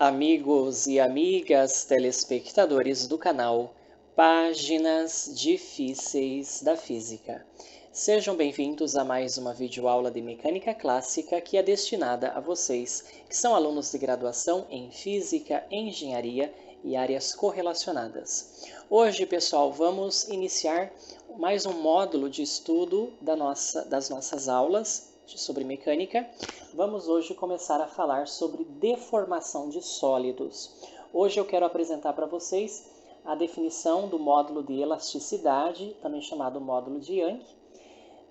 Amigos e amigas telespectadores do canal Páginas Difíceis da Física. Sejam bem-vindos a mais uma videoaula de Mecânica Clássica que é destinada a vocês que são alunos de graduação em Física, Engenharia e áreas correlacionadas. Hoje, pessoal, vamos iniciar mais um módulo de estudo das nossas aulas sobre mecânica. Vamos hoje começar a falar sobre deformação de sólidos. Hoje eu quero apresentar para vocês a definição do módulo de elasticidade, também chamado módulo de Young.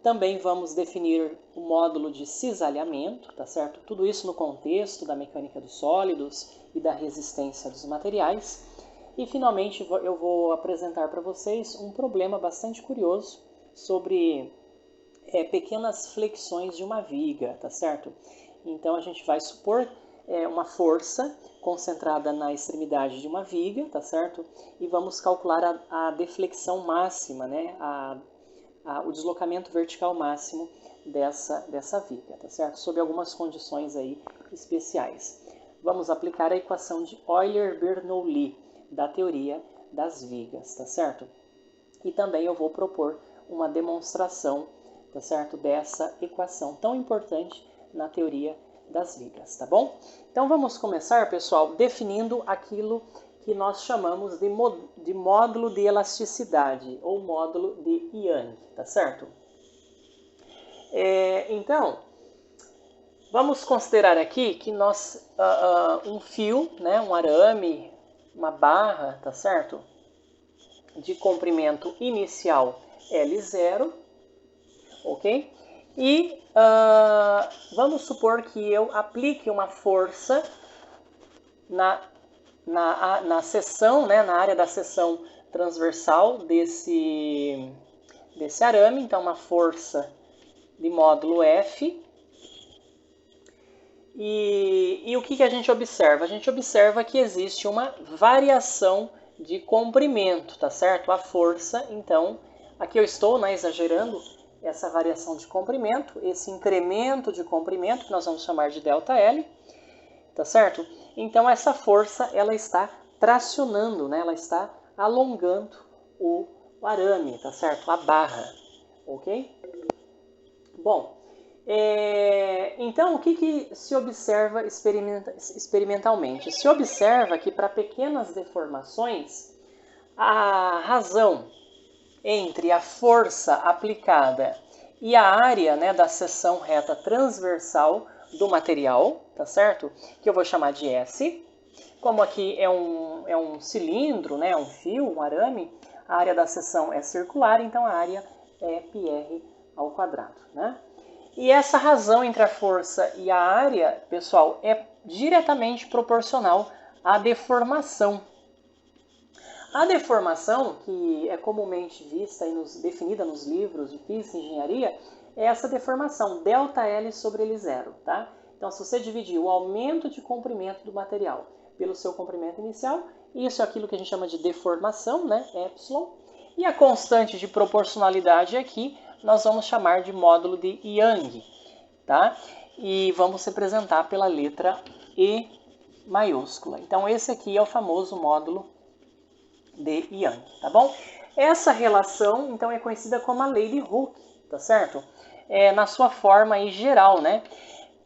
Também vamos definir o módulo de cisalhamento, tá certo? Tudo isso no contexto da mecânica dos sólidos e da resistência dos materiais. E finalmente eu vou apresentar para vocês um problema bastante curioso sobre pequenas flexões de uma viga, tá certo? Então a gente vai supor uma força concentrada na extremidade de uma viga, tá certo? E vamos calcular a deflexão máxima, né? O deslocamento vertical máximo dessa viga, tá certo? Sob algumas condições aí especiais. Vamos aplicar a equação de Euler-Bernoulli da teoria das vigas, tá certo? E também eu vou propor uma demonstração, tá certo, dessa equação tão importante na teoria das vigas, tá bom? Então vamos começar, pessoal, definindo aquilo que nós chamamos de módulo de elasticidade ou módulo de Young, tá certo? Então, vamos considerar aqui que nós, um fio, né, um arame, uma barra, tá certo? De comprimento inicial L0, ok? E vamos supor que eu aplique uma força na seção, né, na área da seção transversal desse arame, então uma força de módulo F. E o que a gente observa? A gente observa que existe uma variação de comprimento, tá certo? A força, então, aqui eu estou, né, exagerando essa variação de comprimento, esse incremento de comprimento, que nós vamos chamar de ΔL, tá certo? Então, essa força, ela está tracionando, né? Ela está alongando o arame, tá certo? A barra, ok? Bom, então, o que se observa experimentalmente? Se observa que para pequenas deformações, a razão entre a força aplicada e a área, né, da seção reta transversal do material, tá certo? Que eu vou chamar de S. Como aqui é um cilindro, né, um fio, um arame, a área da seção é circular, então a área é πr ao quadrado, né? E essa razão entre a força e a área, pessoal, é diretamente proporcional à deformação. A deformação, que é comumente vista e definida nos livros de Física e Engenharia, é essa deformação, ΔL sobre L0, tá? Então, se você dividir o aumento de comprimento do material pelo seu comprimento inicial, isso é aquilo que a gente chama de deformação, né? Epsilon. E a constante de proporcionalidade aqui, nós vamos chamar de módulo de Young, tá? E vamos representar pela letra E maiúscula. Então, esse aqui é o famoso módulo de Young, tá bom? Essa relação, então, é conhecida como a lei de Hooke, tá certo? Na sua forma aí geral, né?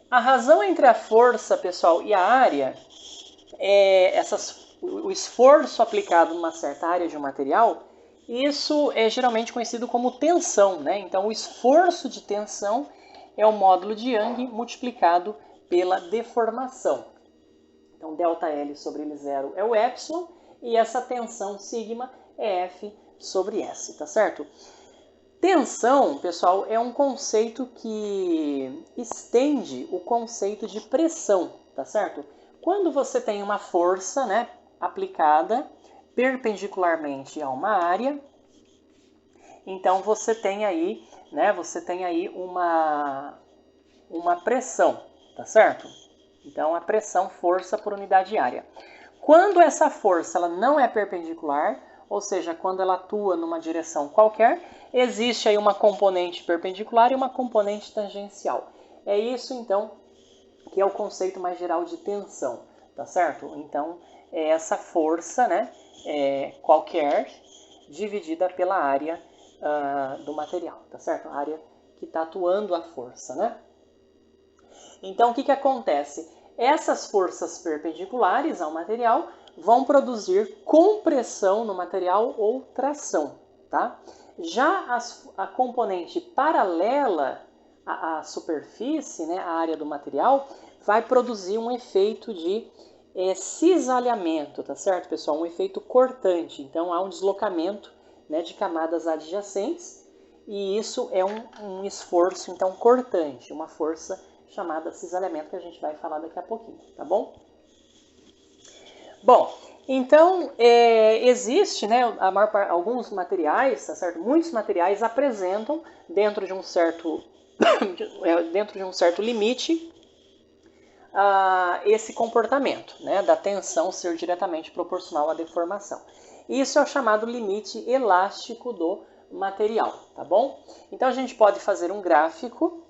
A razão entre a força, pessoal, e a área, o esforço aplicado numa certa área de um material, isso é geralmente conhecido como tensão, né? Então, o esforço de tensão é o módulo de Young multiplicado pela deformação. Então, ΔL sobre L0 é o epsilon, e essa tensão sigma é F sobre S, tá certo? Tensão, pessoal, é um conceito que estende o conceito de pressão, tá certo? Quando você tem uma força, né, aplicada perpendicularmente a uma área, então você tem aí, né, uma pressão, tá certo? Então, a pressão, força por unidade de área. Quando essa força ela não é perpendicular, ou seja, quando ela atua numa direção qualquer, existe aí uma componente perpendicular e uma componente tangencial. É isso, então, que é o conceito mais geral de tensão, tá certo? Então, é essa força, né, qualquer, dividida pela área do material, tá certo? A área que está atuando a força, né? Então, o que acontece? Essas forças perpendiculares ao material vão produzir compressão no material ou tração, tá? Já a componente paralela à superfície, né, à área do material, vai produzir um efeito de cisalhamento, tá certo, pessoal? Um efeito cortante. Então, há um deslocamento, né, de camadas adjacentes e isso é um esforço, então, cortante, uma força chamada cisalhamento, que a gente vai falar daqui a pouquinho, tá bom? Bom, então, existe, né, alguns materiais, tá certo? Muitos materiais apresentam, dentro de um certo, limite, esse comportamento, né, da tensão ser diretamente proporcional à deformação. Isso é o chamado limite elástico do material, tá bom? Então, a gente pode fazer um gráfico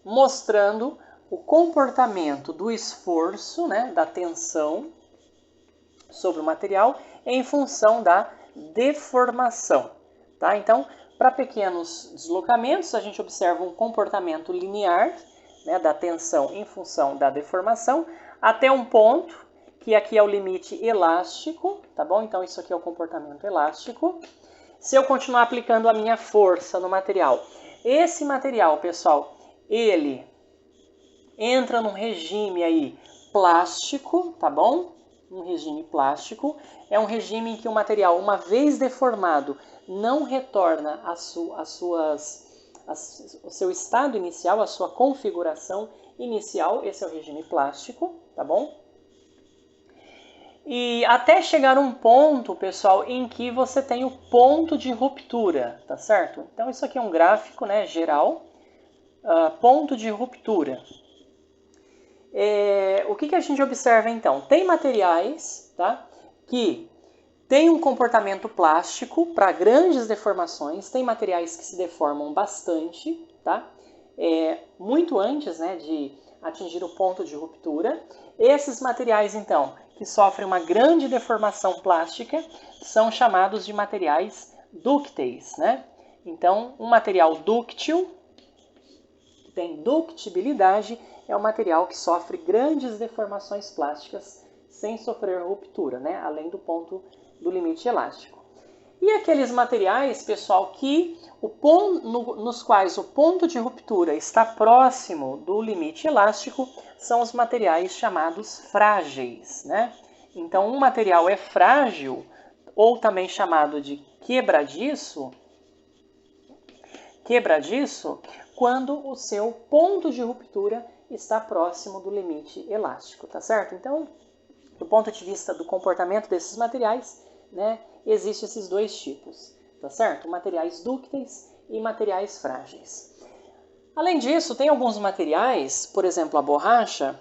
mostrando o comportamento do esforço, né, da tensão sobre o material em função da deformação, tá? Então, para pequenos deslocamentos, a gente observa um comportamento linear, né, da tensão em função da deformação, até um ponto, que aqui é o limite elástico, tá bom? Então, isso aqui é o comportamento elástico. Se eu continuar aplicando a minha força no material, esse material, pessoal, ele entra num regime aí plástico, tá bom? Um regime plástico. É um regime em que o material, uma vez deformado, não retorna o seu estado inicial, a sua configuração inicial. Esse é o regime plástico, tá bom? E até chegar um ponto, pessoal, em que você tem o ponto de ruptura, tá certo? Então, isso aqui é um gráfico, né, geral. Ponto de ruptura. O que a gente observa, então? Tem materiais, tá, que tem um comportamento plástico para grandes deformações, tem materiais que se deformam bastante, tá? Muito antes, né, de atingir o ponto de ruptura. Esses materiais, então, que sofrem uma grande deformação plástica, são chamados de materiais dúcteis, né? Então, um material dúctil, que tem ductibilidade, é um material que sofre grandes deformações plásticas sem sofrer ruptura, né? Além do ponto do limite elástico. E aqueles materiais, pessoal, que nos quais o ponto de ruptura está próximo do limite elástico, são os materiais chamados frágeis, né? Então, um material é frágil, ou também chamado de quebradiço, quando o seu ponto de ruptura está próximo do limite elástico, tá certo? Então, do ponto de vista do comportamento desses materiais, né, existem esses dois tipos, tá certo? Materiais dúcteis e materiais frágeis. Além disso, tem alguns materiais, por exemplo, a borracha,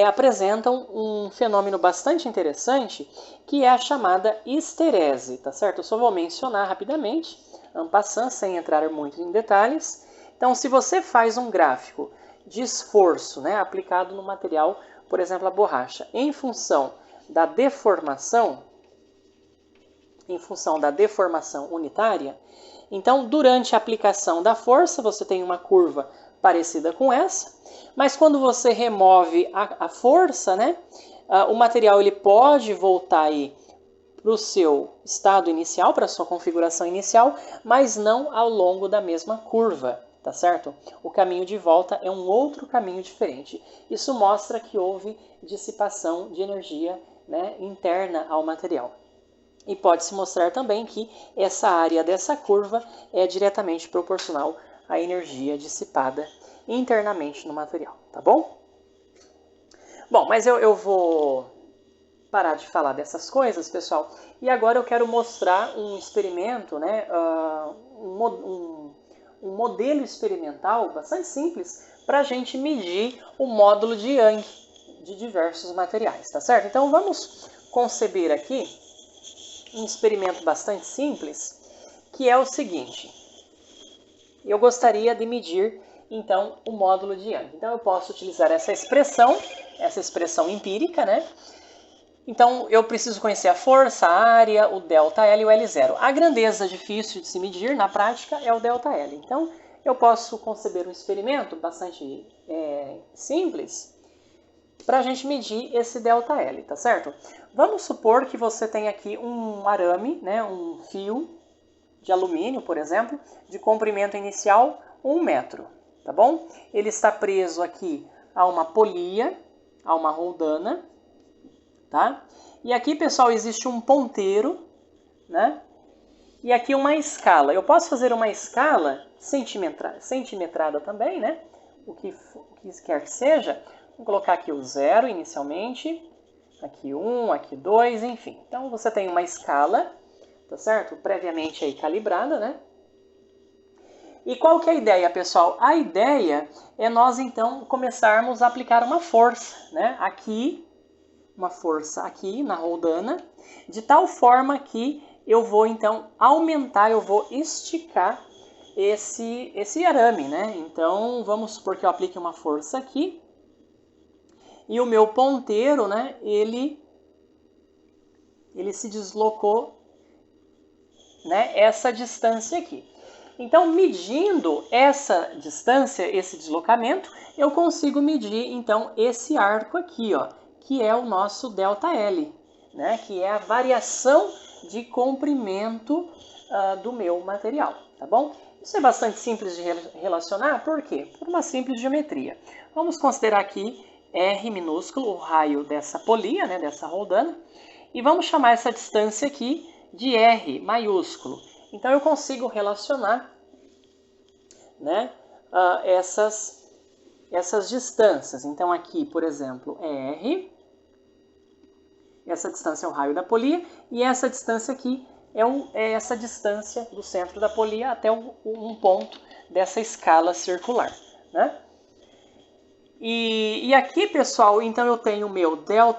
apresentam um fenômeno bastante interessante, que é a chamada histerese, tá certo? Eu só vou mencionar rapidamente, en passant, sem entrar muito em detalhes. Então, se você faz um gráfico de esforço, né, aplicado no material, por exemplo, a borracha, em função da deformação unitária, então, durante a aplicação da força, você tem uma curva parecida com essa, mas quando você remove a força, né, o material ele pode voltar aí para o seu estado inicial, para a sua configuração inicial, mas não ao longo da mesma curva, tá certo? O caminho de volta é um outro caminho diferente. Isso mostra que houve dissipação de energia, né, interna ao material. E pode-se mostrar também que essa área dessa curva é diretamente proporcional à energia dissipada internamente no material, tá bom? Bom, mas eu vou parar de falar dessas coisas, pessoal, e agora eu quero mostrar um experimento, né, um modelo experimental bastante simples para a gente medir o módulo de Young de diversos materiais, tá certo? Então vamos conceber aqui um experimento bastante simples, que é o seguinte: eu gostaria de medir então, o módulo de Young. Então, eu posso utilizar essa expressão empírica, né? Então, eu preciso conhecer a força, a área, o ΔL e o L0. A grandeza difícil de se medir, na prática, é o ΔL. Então, eu posso conceber um experimento bastante simples para a gente medir esse ΔL, tá certo? Vamos supor que você tem aqui um arame, né, um fio de alumínio, por exemplo, de comprimento inicial 1 metro, tá bom? Ele está preso aqui a uma polia, a uma roldana, tá? E aqui, pessoal, existe um ponteiro, né? E aqui uma escala. Eu posso fazer uma escala centimetrada também, né? O que quer que seja. Vou colocar aqui o 0 inicialmente, aqui 1, aqui 2, enfim. Então, você tem uma escala, tá certo? Previamente aí calibrada, né? E qual que é a ideia, pessoal? A ideia é nós, então, começarmos a aplicar uma força, né? Aqui, uma força aqui na roldana, de tal forma que eu vou, então, aumentar, eu vou esticar esse arame, né? Então, vamos supor que eu aplique uma força aqui, e o meu ponteiro, né, ele se deslocou, né, essa distância aqui. Então, medindo essa distância, esse deslocamento, eu consigo medir, então, esse arco aqui, ó, que é o nosso ΔL, né, que é a variação de comprimento do meu material, tá bom? Isso é bastante simples de relacionar, por quê? Por uma simples geometria. Vamos considerar aqui R minúsculo, o raio dessa polia, né, dessa roldana, e vamos chamar essa distância aqui de R maiúsculo. Então, eu consigo relacionar, né, essas distâncias. Então, aqui, por exemplo, é R, essa distância é o raio da polia, e essa distância aqui é essa distância do centro da polia até um ponto dessa escala circular, né? E aqui, pessoal, então eu tenho o meu ΔL,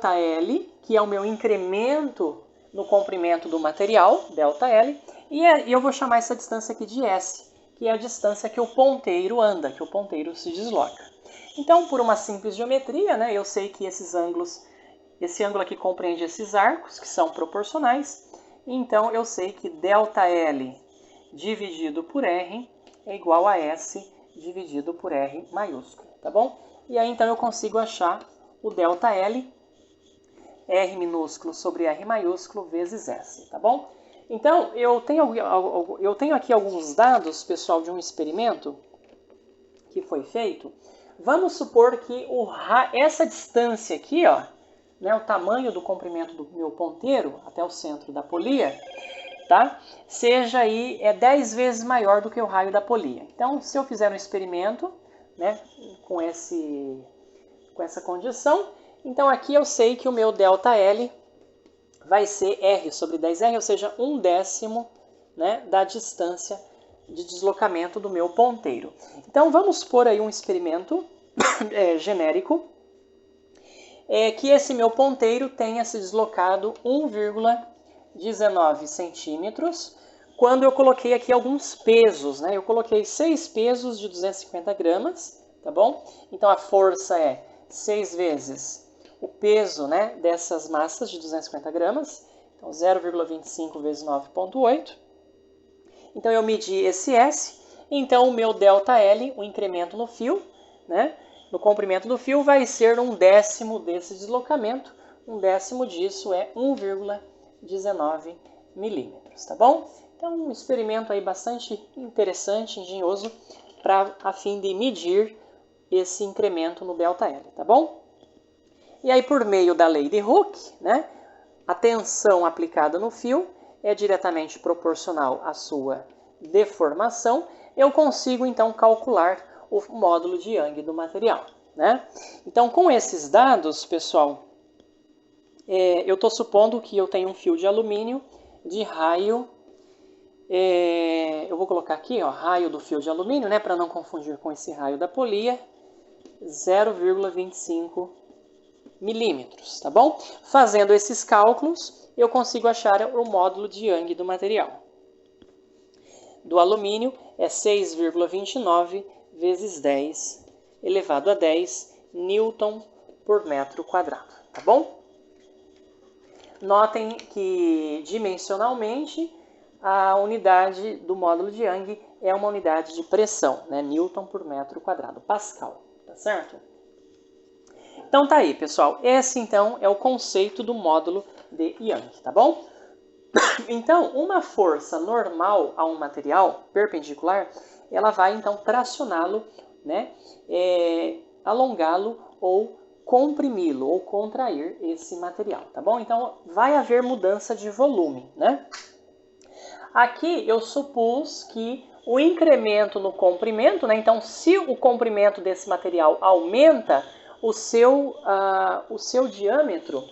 que é o meu incremento no comprimento do material, ΔL, e eu vou chamar essa distância aqui de S, que é a distância que o ponteiro anda, que o ponteiro se desloca. Então, por uma simples geometria, né, eu sei que esse ângulo aqui compreende esses arcos, que são proporcionais, então eu sei que ΔL dividido por R é igual a S dividido por R maiúsculo, tá bom? E aí, então, eu consigo achar o ΔL, R minúsculo sobre R maiúsculo vezes S, tá bom? Então, eu tenho aqui alguns dados, pessoal, de um experimento que foi feito. Vamos supor que essa distância aqui, ó, né, o tamanho do comprimento do meu ponteiro até o centro da polia, tá? Seja aí 10 vezes maior do que o raio da polia. Então, se eu fizer um experimento, né, com essa condição, então aqui eu sei que o meu ΔL vai ser R sobre 10R, ou seja, 1/10, né, da distância de deslocamento do meu ponteiro. Então vamos pôr aí um experimento genérico, que esse meu ponteiro tenha se deslocado 1,19 centímetros, quando eu coloquei aqui alguns pesos, né? Eu coloquei 6 pesos de 250 gramas, tá bom? Então a força é 6 vezes o peso, né, dessas massas de 250 gramas, então 0,25 vezes 9,8. Então eu medi esse S, então o meu ΔL, o incremento no fio, né, no comprimento do fio, vai ser 1/10 desse deslocamento. 1/10 disso é 1,19 milímetros, tá bom? Então, um experimento aí bastante interessante, engenhoso, a fim de medir esse incremento no ΔL, tá bom? E aí, por meio da lei de Hooke, né, a tensão aplicada no fio é diretamente proporcional à sua deformação. Eu consigo, então, calcular o módulo de Young do material, né? Então, com esses dados, pessoal, eu estou supondo que eu tenho um fio de alumínio de raio, eu vou colocar aqui, ó, raio do fio de alumínio, né, para não confundir com esse raio da polia, 0,25 milímetros, tá bom? Fazendo esses cálculos, eu consigo achar o módulo de Young do material. Do alumínio é 6,29 vezes 10 elevado a 10 newton por metro quadrado, tá bom? Notem que dimensionalmente a unidade do módulo de Young é uma unidade de pressão, né? Newton por metro quadrado, Pascal, tá certo? Então tá aí, pessoal. Esse então é o conceito do módulo de Young, tá bom? Então, uma força normal a um material perpendicular, ela vai então tracioná-lo, né? Alongá-lo ou comprimi-lo ou contrair esse material, tá bom? Então, vai haver mudança de volume, né? Aqui eu supus que o incremento no comprimento, né? Então, se o comprimento desse material aumenta, o seu diâmetro,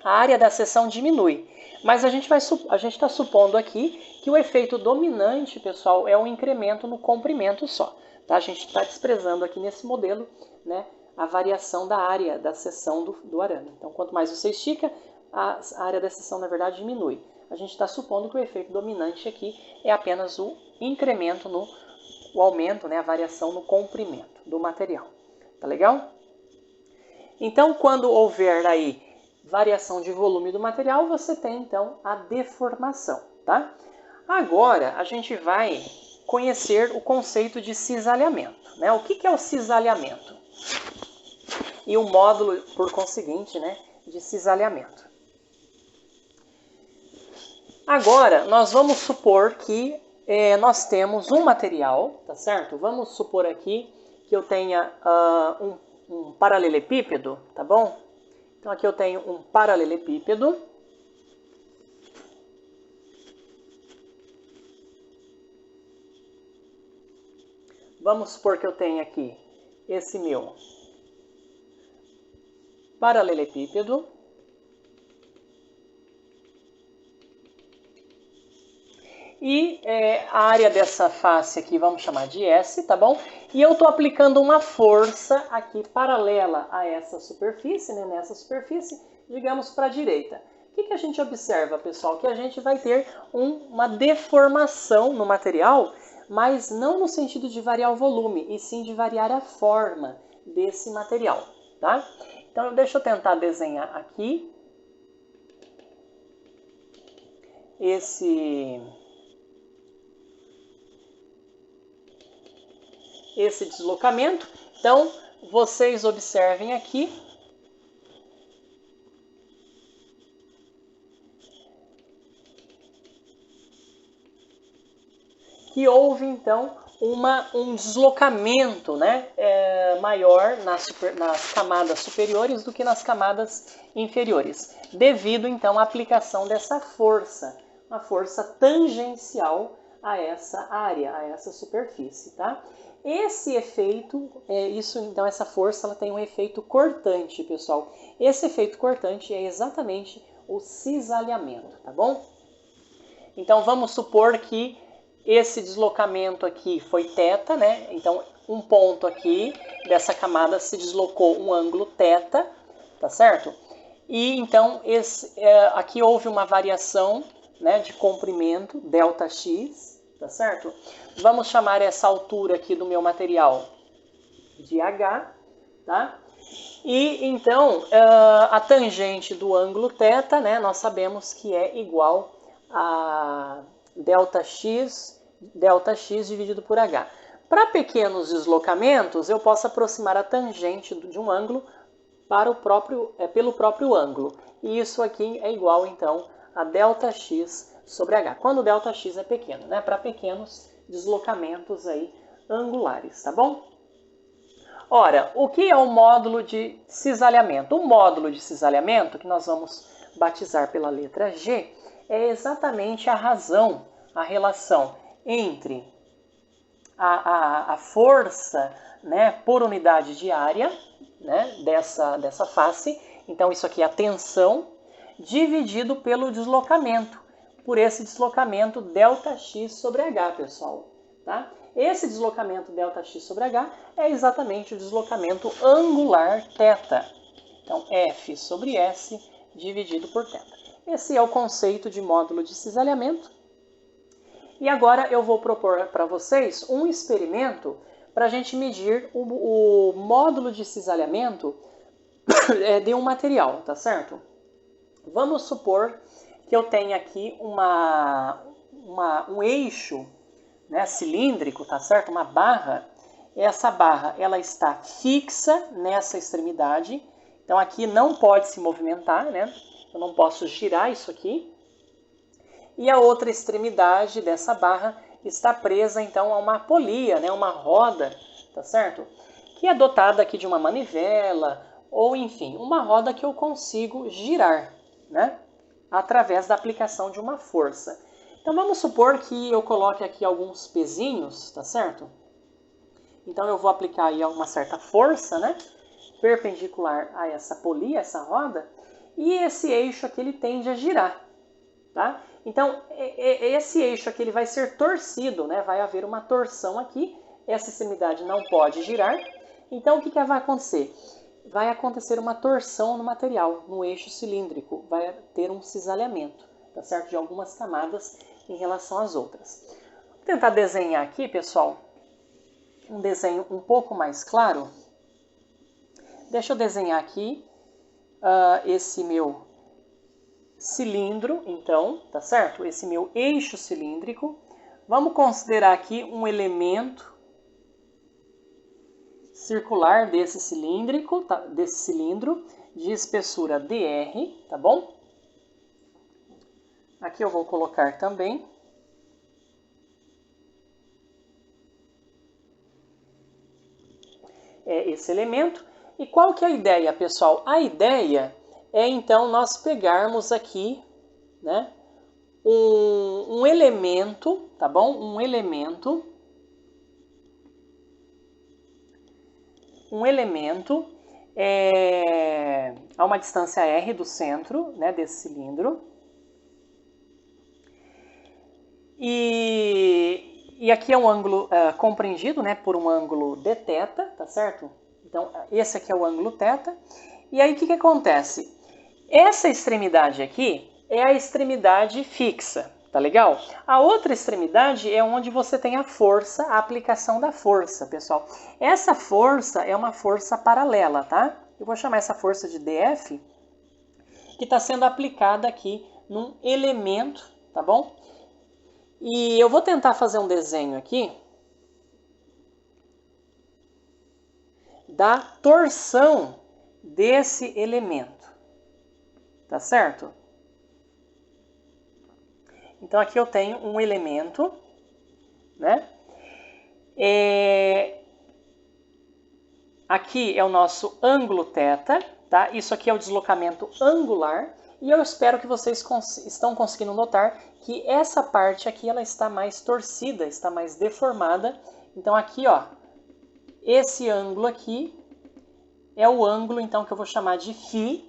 a área da seção diminui. Mas a gente está supondo aqui que o efeito dominante, pessoal, é um incremento no comprimento só. Tá? A gente está desprezando aqui nesse modelo, né, a variação da área da seção do arame. Então, quanto mais você estica, a área da seção, na verdade, diminui. A gente está supondo que o efeito dominante aqui é apenas o incremento, o aumento, né, a variação no comprimento do material. Tá legal? Então, quando houver aí variação de volume do material, você tem então a deformação, tá? Agora a gente vai conhecer o conceito de cisalhamento, né? O que é o cisalhamento? E o módulo, por conseguinte, né, de cisalhamento. Agora, nós vamos supor que nós temos um material, tá certo? Vamos supor aqui que eu tenha um paralelepípedo, tá bom? Então aqui eu tenho um paralelepípedo. Vamos supor que eu tenho aqui esse meu paralelepípedo. E a área dessa face aqui vamos chamar de S, tá bom? E eu estou aplicando uma força aqui paralela a essa superfície, né? Nessa superfície, digamos para a direita. O que a gente observa, pessoal? Que a gente vai ter uma deformação no material, mas não no sentido de variar o volume, e sim de variar a forma desse material, tá? Então, deixa eu tentar desenhar aqui esse deslocamento. Então, vocês observem aqui que houve, então, um deslocamento, né, maior nas camadas superiores do que nas camadas inferiores, devido, então, à aplicação dessa força, uma força tangencial a essa área, a essa superfície, tá? Esse efeito, então essa força ela tem um efeito cortante, pessoal. Esse efeito cortante é exatamente o cisalhamento, tá bom? Então vamos supor que esse deslocamento aqui foi θ, né? Então um ponto aqui dessa camada se deslocou um ângulo θ, tá certo? E então aqui houve uma variação, né, de comprimento, ΔX, tá certo? Vamos chamar essa altura aqui do meu material de H, tá? E então a tangente do ângulo θ, né, nós sabemos que é igual a ΔX dividido por H. Para pequenos deslocamentos, eu posso aproximar a tangente de um ângulo pelo próprio ângulo. E isso aqui é igual, então, a ΔX sobre H, quando ΔX é pequeno, né? Para pequenos deslocamentos aí angulares, tá bom? Ora, o que é o módulo de cisalhamento? O módulo de cisalhamento, que nós vamos batizar pela letra G, é exatamente a razão, a relação entre a força, né, por unidade de área, né, dessa face. Então, isso aqui é a tensão, dividido pelo deslocamento, por esse deslocamento ΔX sobre H, pessoal. Tá? Esse deslocamento ΔX sobre H é exatamente o deslocamento angular θ. Então, F sobre S dividido por θ. Esse é o conceito de módulo de cisalhamento. E agora eu vou propor para vocês um experimento para a gente medir o módulo de cisalhamento de um material, tá certo? Vamos supor que eu tenha aqui um eixo, né, cilíndrico, tá certo? Uma barra. Essa barra ela está fixa nessa extremidade, então aqui não pode se movimentar, né? Eu não posso girar isso aqui. E a outra extremidade dessa barra está presa então a uma polia, né, uma roda, tá certo? Que é dotada aqui de uma manivela, ou enfim, uma roda que eu consigo girar, né, através da aplicação de uma força. Então vamos supor que eu coloque aqui alguns pezinhos, tá certo? Então eu vou aplicar aí uma certa força, né, perpendicular a essa polia, essa roda, e esse eixo aqui ele tende a girar, tá? Então, esse eixo aqui ele vai ser torcido, né? Vai haver uma torção aqui, essa extremidade não pode girar. Então, o que vai acontecer? Vai acontecer uma torção no material, no eixo cilíndrico. Vai ter um cisalhamento, tá certo? De algumas camadas em relação às outras. Vou tentar desenhar aqui, pessoal, um desenho um pouco mais claro. Deixa eu desenhar aqui esse meu cilindro, então, tá certo? Esse meu eixo cilíndrico. Vamos considerar aqui um elemento circular desse cilíndrico, tá? Desse cilindro de espessura dr, tá bom? Aqui eu vou colocar também esse elemento. E qual que é a ideia, pessoal? A ideia é então nós pegarmos aqui, né, um elemento, tá bom? Um elemento a uma distância r do centro, né, desse cilindro. E aqui é um ângulo compreendido, né, por um ângulo dθ, tá certo? Então, esse aqui é o ângulo θ. E aí, o que acontece? Essa extremidade aqui é a extremidade fixa, tá legal? A outra extremidade é onde você tem a força, a aplicação da força, pessoal. Essa força é uma força paralela, tá? Eu vou chamar essa força de dF, que está sendo aplicada aqui num elemento, tá bom? E eu vou tentar fazer um desenho aqui da torção desse elemento, tá certo? Então aqui eu tenho um elemento, né? Aqui é o nosso ângulo θ, tá? Isso aqui é o deslocamento angular. E eu espero que vocês estão conseguindo notar que essa parte aqui ela está mais torcida, está mais deformada. Então aqui, ó, esse ângulo aqui é o ângulo então que eu vou chamar de φ,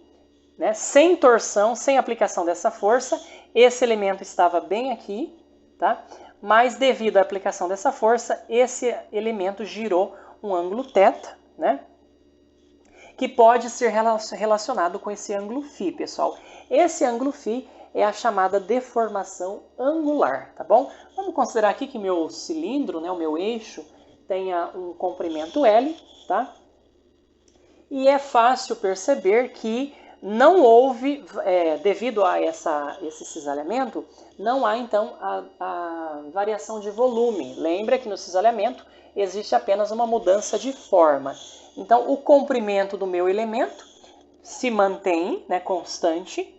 né? Sem torção, sem aplicação dessa força. Esse elemento estava bem aqui, tá? Mas devido à aplicação dessa força, esse elemento girou um ângulo θ, né? Que pode ser relacionado com esse ângulo φ, pessoal. Esse ângulo φ é a chamada deformação angular, tá bom? Vamos considerar aqui que meu cilindro, né, o meu eixo, tenha um comprimento L, tá? E é fácil perceber que não houve, devido a esse cisalhamento, não há então a variação de volume. Lembra que no cisalhamento existe apenas uma mudança de forma. Então, o comprimento do meu elemento se mantém, né, constante,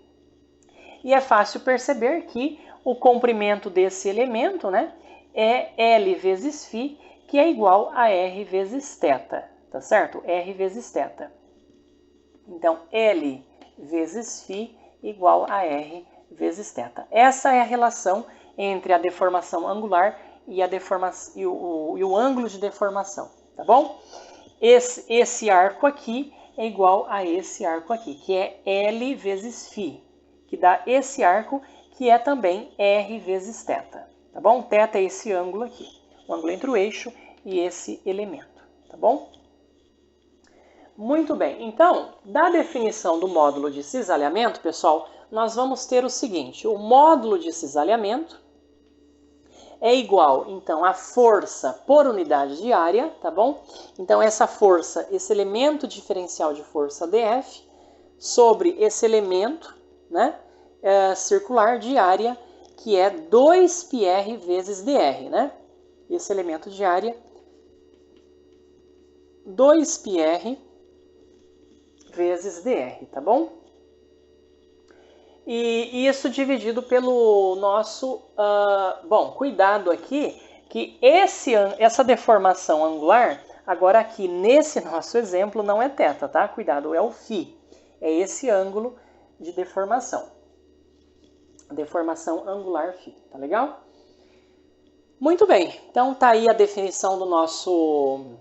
e é fácil perceber que o comprimento desse elemento, né, é L vezes φ, que é igual a R vezes θ, tá certo? R vezes θ. Então, L vezes φ igual a R vezes θ. Essa é a relação entre a deformação angular e o ângulo de deformação, tá bom? Esse arco aqui é igual a esse arco aqui, que é L vezes φ, que dá esse arco, que é também R vezes θ, tá bom? Θ é esse ângulo aqui, o ângulo entre o eixo e esse elemento, tá bom? Muito bem, então, da definição do módulo de cisalhamento, pessoal, nós vamos ter o seguinte: o módulo de cisalhamento é igual, então, a força por unidade de área, tá bom? Então, essa força, esse elemento diferencial de força DF, sobre esse elemento, né, circular de área, que é 2πr vezes dr, né? Esse elemento de área, 2πr vezes dr, tá bom? E isso dividido pelo nosso... bom, cuidado aqui, que essa deformação angular, agora aqui nesse nosso exemplo, não é θ, tá? Cuidado, é o φ. É esse ângulo de deformação. Deformação angular φ, tá legal? Muito bem, então tá aí a definição do nosso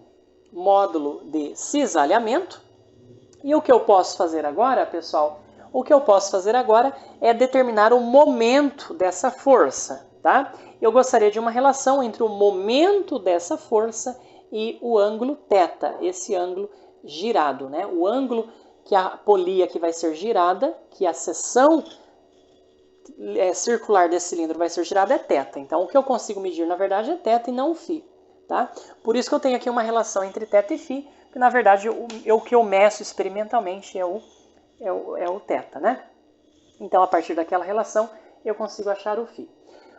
módulo de cisalhamento. E o que eu posso fazer agora, pessoal? O que eu posso fazer agora é determinar o momento dessa força, tá? Eu gostaria de uma relação entre o momento dessa força e o ângulo θ, esse ângulo girado, né? O ângulo que a polia aqui vai ser girada, que a seção circular desse cilindro vai ser girada é θ. Então, o que eu consigo medir, na verdade, é θ e não φ, tá? Por isso que eu tenho aqui uma relação entre θ e φ, que, na verdade, o que eu meço experimentalmente é o θ, né? Então, a partir daquela relação, eu consigo achar o φ.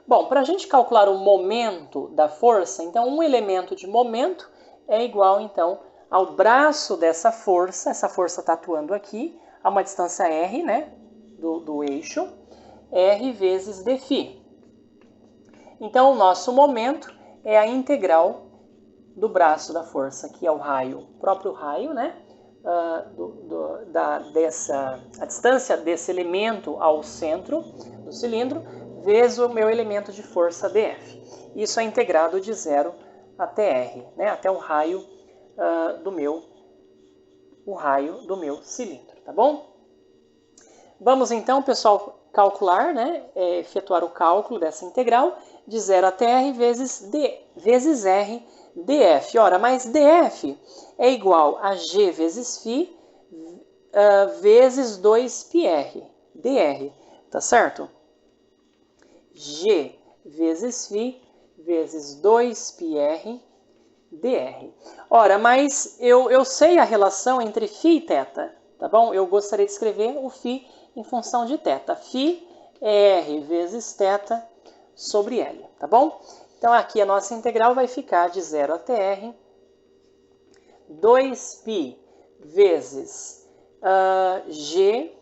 Bom, para a gente calcular o momento da força, então, um elemento de momento é igual, então, ao braço dessa força. Essa força está atuando aqui, a uma distância r, né, do eixo, r vezes dφ. Então, o nosso momento é a integral do braço da força, que é o raio, o próprio raio, né, a distância desse elemento ao centro do cilindro, vezes o meu elemento de força dF. Isso é integrado de 0 até r, né, até o raio do meu cilindro, tá bom? Vamos então, pessoal, calcular, né, efetuar o cálculo dessa integral de 0 até r vezes r df. Ora, mas df é igual a g vezes φ vezes 2πr dr, tá certo? G vezes φ vezes 2πr dr. Ora, mas eu sei a relação entre φ e θ, tá bom? Eu gostaria de escrever o φ em função de θ. Φ é r vezes θ sobre L, tá bom? Então, aqui a nossa integral vai ficar de 0 até r, 2π vezes g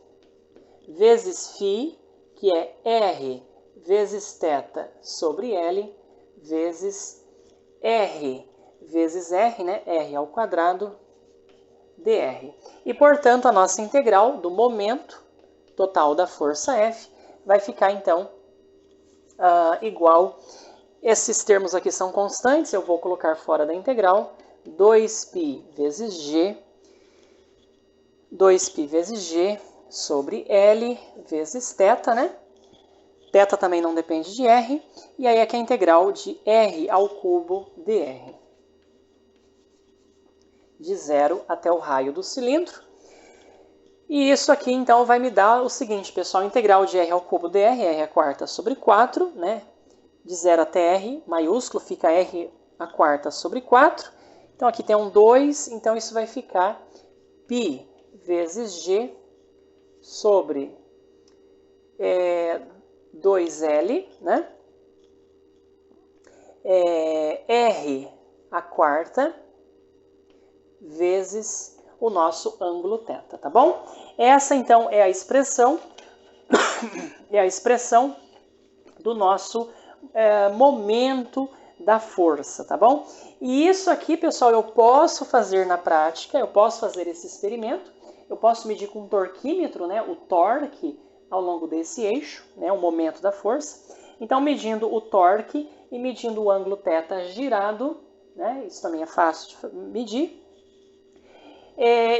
vezes φ, que é r vezes θ sobre L, vezes r vezes r, né? R ao quadrado dr. E, portanto, a nossa integral do momento total da força F vai ficar, então, igual. Esses termos aqui são constantes, eu vou colocar fora da integral. 2π vezes g sobre L vezes θ, né? Θ também não depende de r. E aí aqui a integral de r ao cubo dr. De 0 até o raio do cilindro. E isso aqui, então, vai me dar o seguinte, pessoal. Integral de r ao cubo dr, r a quarta sobre 4, né? De 0 até r, maiúsculo, fica r a quarta sobre 4. Então, aqui tem um 2, então isso vai ficar π vezes g sobre 2L, né? R a quarta vezes o nosso ângulo θ, tá bom? Essa, então, é a expressão do nosso momento da força, tá bom? E isso aqui, pessoal, eu posso fazer na prática, eu posso fazer esse experimento, eu posso medir com um torquímetro, né, o torque ao longo desse eixo, né, o momento da força. Então, medindo o torque e medindo o ângulo θ girado, né, isso também é fácil de medir,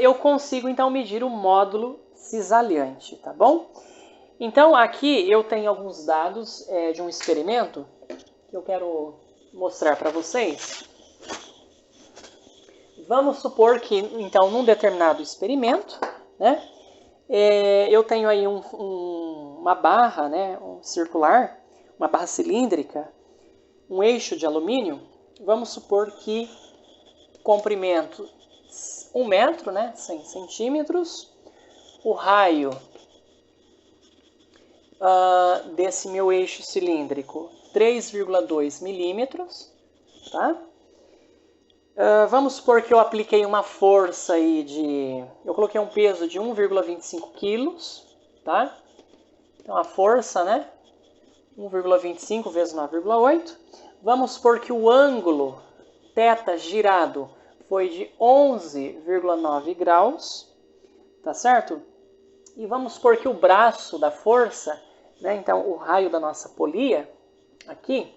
eu consigo, então, medir o módulo cisalhante, tá bom? Então, aqui eu tenho alguns dados de um experimento que eu quero mostrar para vocês. Vamos supor que, então, num determinado experimento, né, eu tenho aí uma barra, né, circular, uma barra cilíndrica, um eixo de alumínio, vamos supor que comprimento 1 metro, né, 100 centímetros, o raio desse meu eixo cilíndrico 3,2 milímetros, tá? Vamos supor que eu apliquei uma força aí eu coloquei um peso de 1,25 quilos, tá? Então a força, né? 1,25 vezes 9,8. Vamos supor que o ângulo θ girado foi de 11,9 graus, tá certo? E vamos supor que o braço da força, né? Então o raio da nossa polia, aqui,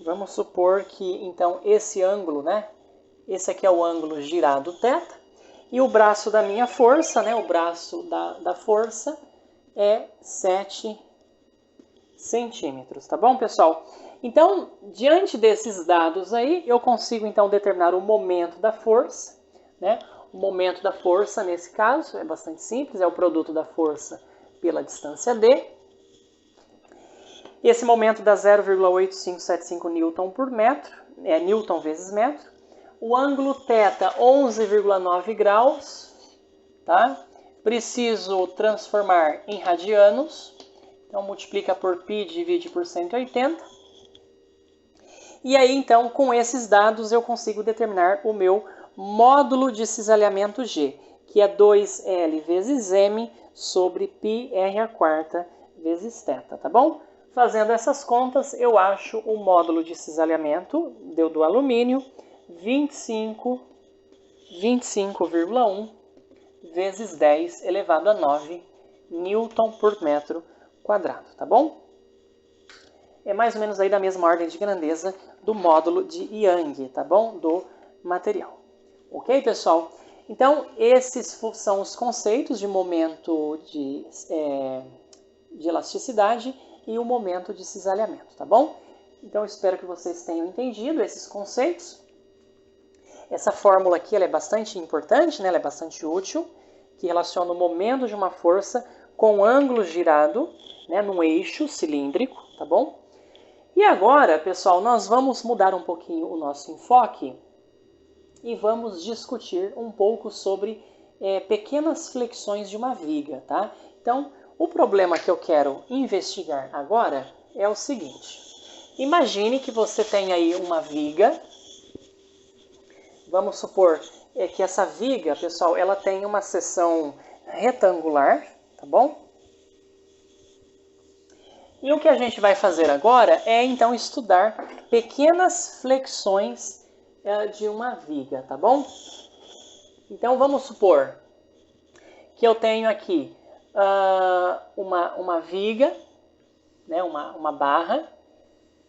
vamos supor que, então, esse ângulo, né? Esse aqui é o ângulo girado θ. E o braço da minha força, né? O braço da força é 7 centímetros, tá bom, pessoal? Então, diante desses dados aí, eu consigo, então, determinar o momento da força, né? O momento da força, nesse caso, é bastante simples, é o produto da força pela distância d. Esse momento dá 0,8575 newton por metro, é newton vezes metro. O ângulo θ, 11,9 graus, tá? Preciso transformar em radianos, então multiplica por π, divide por 180. E aí, então, com esses dados, eu consigo determinar o meu módulo de cisalhamento G, que é 2L vezes M sobre πr² vezes θ, tá bom? Fazendo essas contas, eu acho o módulo de cisalhamento do alumínio 25,1 vezes 10 elevado a 9 newton por metro quadrado, tá bom? É mais ou menos aí da mesma ordem de grandeza do módulo de Young, tá bom? Do material. Ok, pessoal? Então, esses são os conceitos de momento de elasticidade e o momento de cisalhamento, tá bom? Então, espero que vocês tenham entendido esses conceitos. Essa fórmula aqui ela é bastante importante, né? Ela é bastante útil, que relaciona o momento de uma força com ângulo girado, né, num eixo cilíndrico, tá bom? E agora, pessoal, nós vamos mudar um pouquinho o nosso enfoque e vamos discutir um pouco sobre pequenas flexões de uma viga, tá? Então, o problema que eu quero investigar agora é o seguinte. Imagine que você tem aí uma viga. Vamos supor que essa viga, pessoal, ela tem uma seção retangular, tá bom? E o que a gente vai fazer agora é, então, estudar pequenas flexões de uma viga, tá bom? Então, vamos supor que eu tenho aqui uma viga, né, uma barra,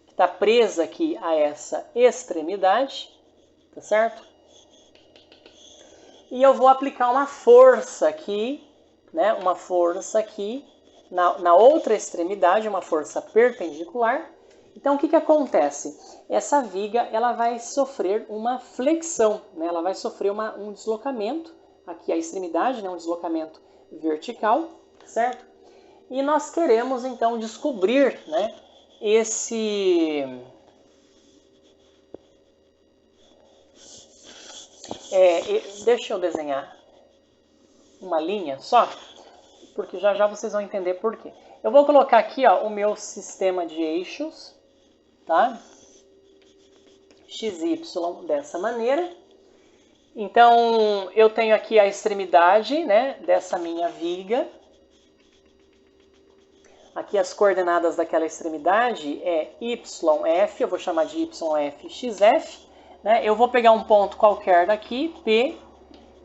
que está presa aqui a essa extremidade, tá certo? E eu vou aplicar uma força aqui, né, uma força aqui na outra extremidade, uma força perpendicular. Então, o que acontece? Essa viga ela vai sofrer uma flexão, né? Ela vai sofrer um deslocamento, aqui a extremidade, né? Um deslocamento vertical, certo? E nós queremos, então, descobrir, né, deixa eu desenhar uma linha só, porque já já vocês vão entender por quê. Eu vou colocar aqui, ó, o meu sistema de eixos, tá? XY dessa maneira. Então, eu tenho aqui a extremidade, né, dessa minha viga. Aqui as coordenadas daquela extremidade é YF, eu vou chamar de YF, XF. Né? Eu vou pegar um ponto qualquer daqui, P,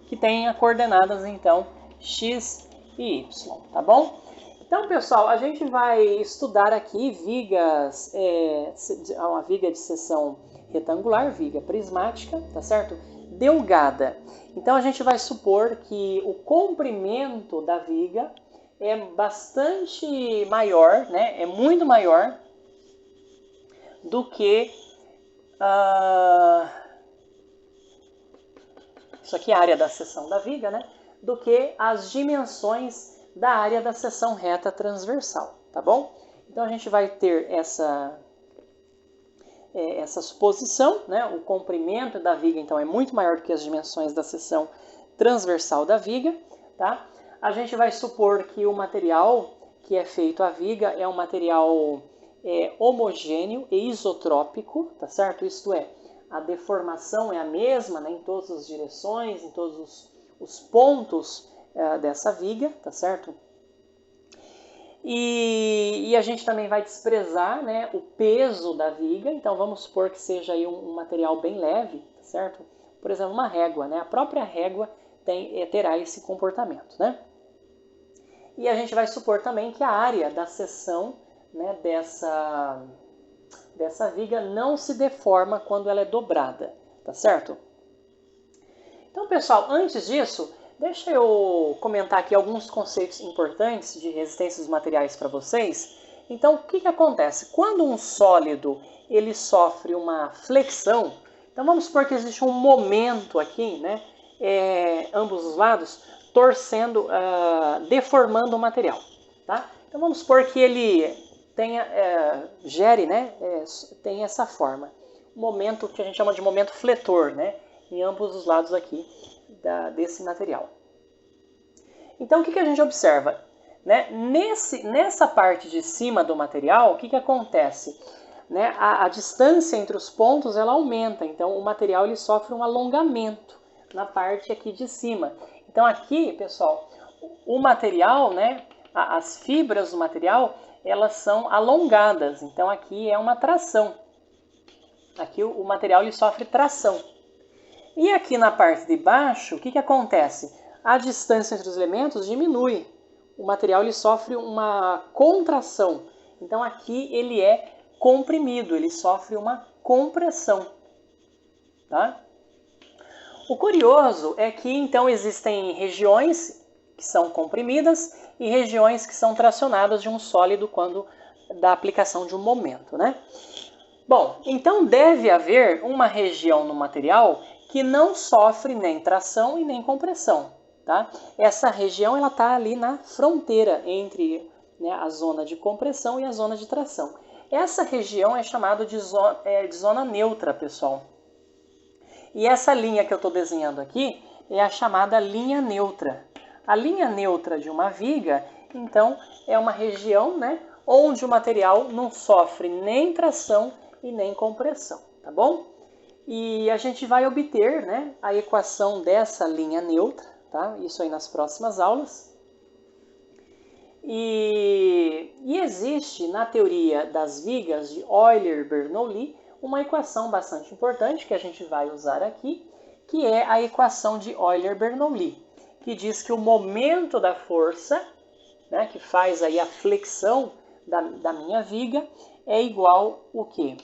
que tenha coordenadas, então, X e Y, tá bom? Então, pessoal, a gente vai estudar aqui vigas, uma viga de seção retangular, viga prismática, tá certo? Delgada. Então, a gente vai supor que o comprimento da viga é bastante maior, né? É muito maior do que isso aqui é a área da seção da viga, né? Do que as dimensões da área da seção reta transversal, tá bom? Então a gente vai ter essa suposição, né? O comprimento da viga então é muito maior do que as dimensões da seção transversal da viga, tá? A gente vai supor que o material que é feito a viga é um material homogêneo e isotrópico, tá certo? Isto é, a deformação é a mesma, né, em todas as direções, em todos os pontos dessa viga, tá certo? E a gente também vai desprezar, né, o peso da viga, então vamos supor que seja aí um material bem leve, tá certo? Por exemplo, uma régua, né? A própria régua terá esse comportamento, né? E a gente vai supor também que a área da seção, né, dessa viga não se deforma quando ela é dobrada, tá certo? Então, pessoal, antes disso, deixa eu comentar aqui alguns conceitos importantes de resistência dos materiais para vocês. Então, o que acontece? Quando um sólido ele sofre uma flexão, então vamos supor que existe um momento aqui, né, ambos os lados, torcendo, deformando o material, tá? Então vamos supor que ele tenha, gere, né, tem essa forma, um momento que a gente chama de momento fletor, né, em ambos os lados aqui desse material. Então o que a gente observa? Né? Nessa parte de cima do material, o que acontece? Né? A distância entre os pontos ela aumenta, então o material ele sofre um alongamento na parte aqui de cima. Então aqui, pessoal, o material, né, as fibras do material, elas são alongadas, então aqui é uma tração. Aqui o material ele sofre tração. E aqui na parte de baixo, o que acontece? A distância entre os elementos diminui. O material ele sofre uma contração. Então aqui ele é comprimido, ele sofre uma compressão. Tá? O curioso é que então existem regiões que são comprimidas e regiões que são tracionadas de um sólido quando da aplicação de um momento, né? Bom, então deve haver uma região no material que não sofre nem tração e nem compressão, tá? Essa região ela está ali na fronteira entre, né, a zona de compressão e a zona de tração. Essa região é chamada de zona neutra, pessoal. E essa linha que eu estou desenhando aqui é a chamada linha neutra. A linha neutra de uma viga, então, é uma região, né, onde o material não sofre nem tração e nem compressão, tá bom? E a gente vai obter, né, a equação dessa linha neutra, tá? Isso aí nas próximas aulas. E existe na teoria das vigas de Euler-Bernoulli uma equação bastante importante que a gente vai usar aqui, que é a equação de Euler-Bernoulli, que diz que o momento da força, né, que faz aí a flexão da minha viga, é igual o quê?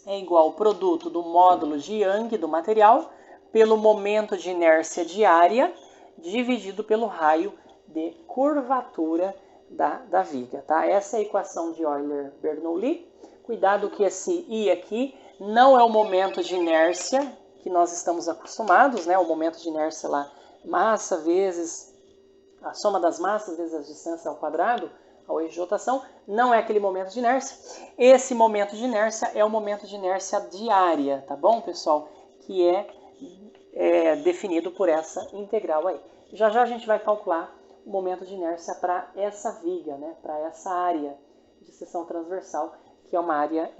É igual ao produto do módulo de Young do material pelo momento de inércia diária dividido pelo raio de curvatura da viga. Tá? Essa é a equação de Euler-Bernoulli. Cuidado que esse I aqui não é o momento de inércia que nós estamos acostumados, né? O momento de inércia lá, massa vezes a soma das massas vezes a distância ao quadrado, ao eixo de rotação, não é aquele momento de inércia. Esse momento de inércia é o momento de inércia diária, tá bom, pessoal? Que é definido por essa integral aí. Já já a gente vai calcular o momento de inércia para essa viga, né? Para essa área de seção transversal, que é uma área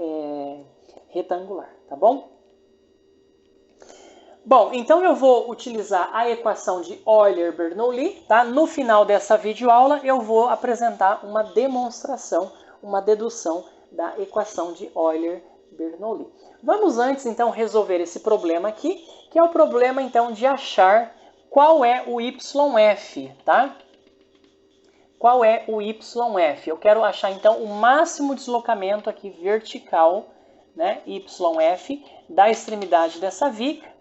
retangular, tá bom? Bom, então eu vou utilizar a equação de Euler-Bernoulli, tá? No final dessa videoaula eu vou apresentar uma demonstração, uma dedução da equação de Euler-Bernoulli. Vamos antes então resolver esse problema aqui, que é o problema então de achar qual é o YF, tá? Qual é o YF? Eu quero achar então o máximo deslocamento aqui vertical, né, YF, da extremidade dessa viga,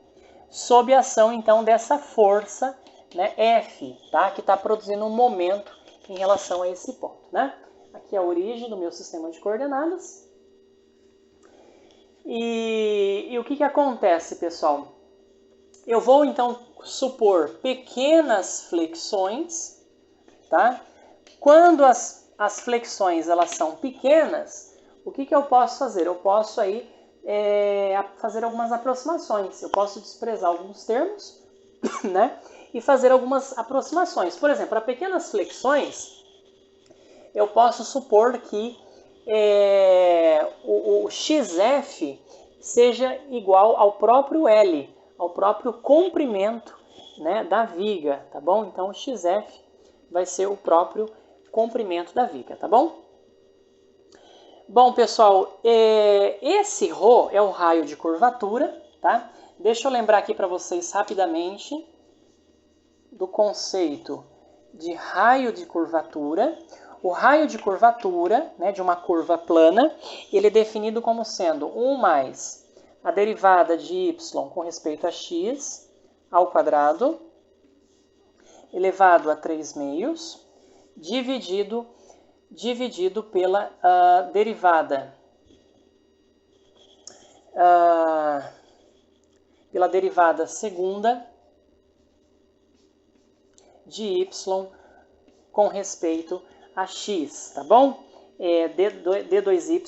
sob a ação, então, dessa força, né, F, tá? Que está produzindo um momento em relação a esse ponto, né? Aqui é a origem do meu sistema de coordenadas. E o que acontece, pessoal? Eu vou, então, supor pequenas flexões, tá? Quando as as flexões elas são pequenas, o que eu posso fazer? Eu posso aí fazer algumas aproximações. Eu posso desprezar alguns termos, né? E fazer algumas aproximações. Por exemplo, para pequenas flexões, eu posso supor que o XF seja igual ao próprio L, ao próprio comprimento, né, da viga, tá bom? Então, o XF vai ser o próprio comprimento da viga, tá bom? Bom, pessoal, esse ρ é o raio de curvatura, tá? Deixa eu lembrar aqui para vocês rapidamente do conceito de raio de curvatura. O raio de curvatura, né, de uma curva plana, ele é definido como sendo 1 mais a derivada de y com respeito a x ao quadrado, elevado a 3/2, dividido pela derivada segunda de y com respeito a x, tá bom? d2y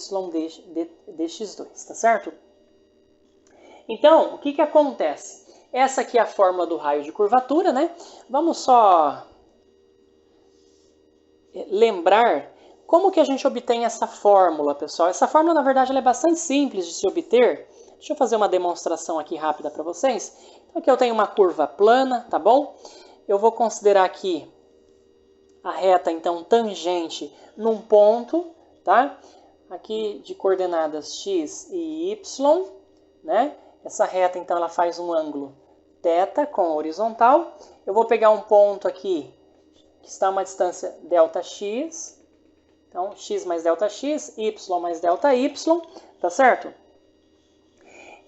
dx2, tá certo? Então, o que acontece? Essa aqui é a fórmula do raio de curvatura, né? Vamos só lembrar como que a gente obtém essa fórmula, pessoal. Essa fórmula, na verdade, ela é bastante simples de se obter. Deixa eu fazer uma demonstração aqui rápida para vocês. Então, aqui eu tenho uma curva plana, tá bom? Eu vou considerar aqui a reta, então, tangente num ponto, tá? Aqui de coordenadas x e y, né? Essa reta, então, ela faz um ângulo θ com a horizontal. Eu vou pegar um ponto aqui que está a uma distância ΔX. Então, x mais ΔX, y mais ΔY, tá certo?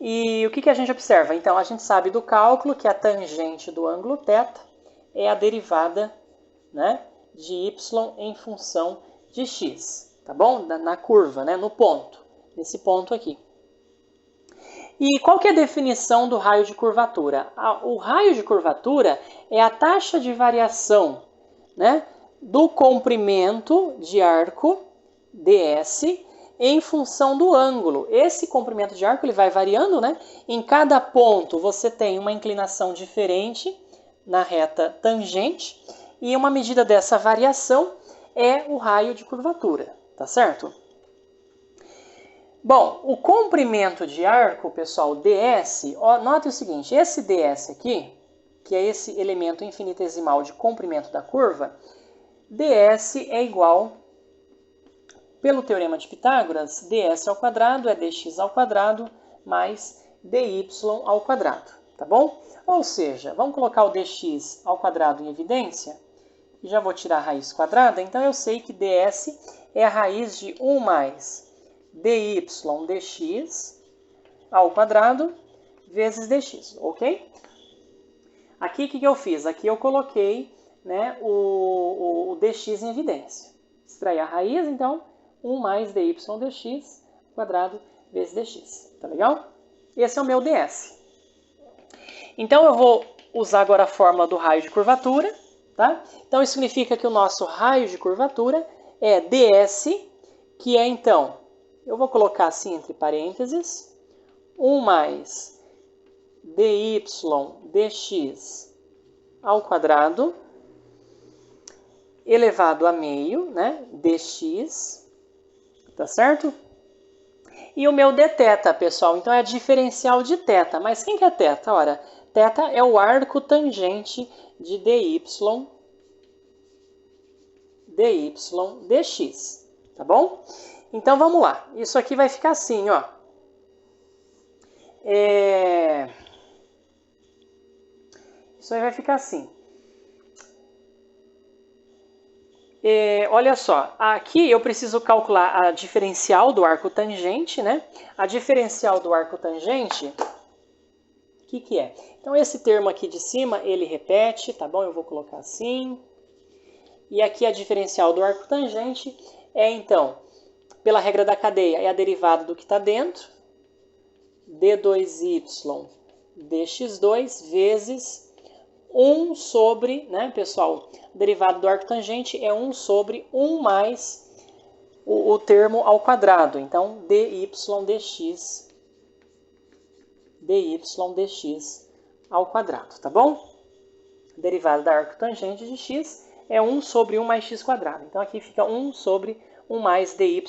E o que a gente observa? Então, a gente sabe do cálculo que a tangente do ângulo θ é a derivada, né, de y em função de x, tá bom? Na curva, né, no ponto, nesse ponto aqui. E qual que é a definição do raio de curvatura? O raio de curvatura é a taxa de variação, né, do comprimento de arco ds em função do ângulo. Esse comprimento de arco ele vai variando, né? Em cada ponto você tem uma inclinação diferente na reta tangente e uma medida dessa variação é o raio de curvatura, tá certo? Bom, o comprimento de arco, pessoal, ds, note o seguinte, esse ds aqui, que é esse elemento infinitesimal de comprimento da curva, ds é igual, pelo teorema de Pitágoras, ds ao quadrado é dx ao quadrado mais dy ao quadrado, tá bom? Ou seja, vamos colocar o dx ao quadrado em evidência, e já vou tirar a raiz quadrada, então eu sei que ds é a raiz de 1 mais dy dx ao quadrado vezes dx, ok? Aqui o que eu fiz? Aqui eu coloquei, né, o dx em evidência. Extrair a raiz, então, 1 mais dy dx quadrado vezes dx. Tá legal? Esse é o meu ds. Então eu vou usar agora a fórmula do raio de curvatura, tá? Então isso significa que o nosso raio de curvatura é ds, que é então, eu vou colocar assim entre parênteses, 1 mais dy dx ao quadrado elevado a meio, né, dx, tá certo? E o meu dθ, pessoal, então é a diferencial de θ. Mas quem que é θ? Ora, θ é o arco tangente de dy dx, tá bom? Então vamos lá. Isso aqui vai ficar assim, ó. Isso aí vai ficar assim. Olha só, aqui eu preciso calcular a diferencial do arco tangente, né? A diferencial do arco tangente, o que é? Então esse termo aqui de cima, ele repete, tá bom? Eu vou colocar assim. E aqui a diferencial do arco tangente é, então, pela regra da cadeia, é a derivada do que está dentro, d2y dx2 vezes 1 sobre, né, pessoal, o derivado do arco tangente é 1 sobre 1 mais o termo ao quadrado. Então, dy dx ao quadrado, tá bom? O derivado da arco tangente de x é 1 sobre 1 mais x quadrado. Então, aqui fica 1 sobre 1 mais dy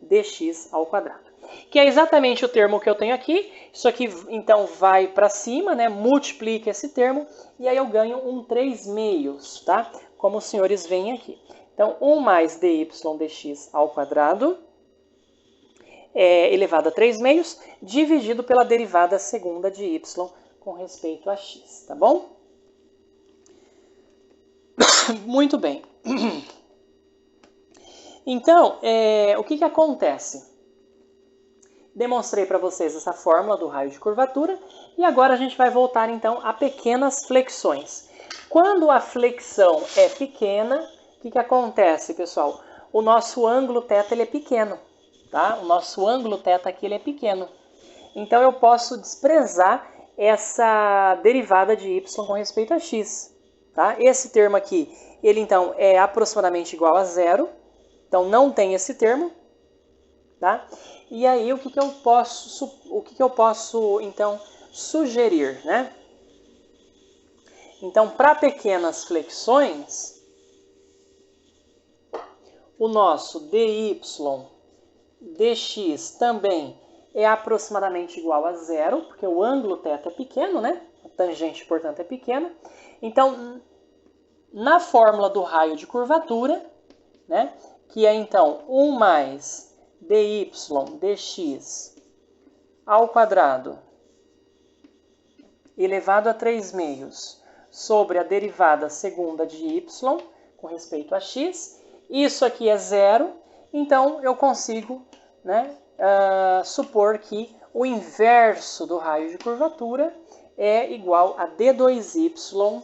dx ao quadrado. Que é exatamente o termo que eu tenho aqui. Isso aqui, então, vai para cima, né? Multiplica esse termo, e aí eu ganho um 3/2, tá? Como os senhores veem aqui. Então, 1 mais dy dx ao quadrado elevado a 3/2, dividido pela derivada segunda de y com respeito a x, tá bom? Muito bem. Então, o que acontece? Demonstrei para vocês essa fórmula do raio de curvatura e agora a gente vai voltar então a pequenas flexões. Quando a flexão é pequena, o que acontece, pessoal? O nosso ângulo θ ele é pequeno, tá? O nosso ângulo θ aqui ele é pequeno. Então eu posso desprezar essa derivada de y com respeito a x, tá? Esse termo aqui, ele então é aproximadamente igual a zero, então não tem esse termo, tá? E aí, o que eu posso, então, sugerir, né? Então, para pequenas flexões, o nosso dy dx também é aproximadamente igual a zero, porque o ângulo θ é pequeno, né? A tangente, portanto, é pequena. Então, na fórmula do raio de curvatura, né? Que é, então, 1 mais dy dx ao quadrado elevado a 3/2 sobre a derivada segunda de y com respeito a x. Isso aqui é zero, então eu consigo, né, supor que o inverso do raio de curvatura é igual a d2y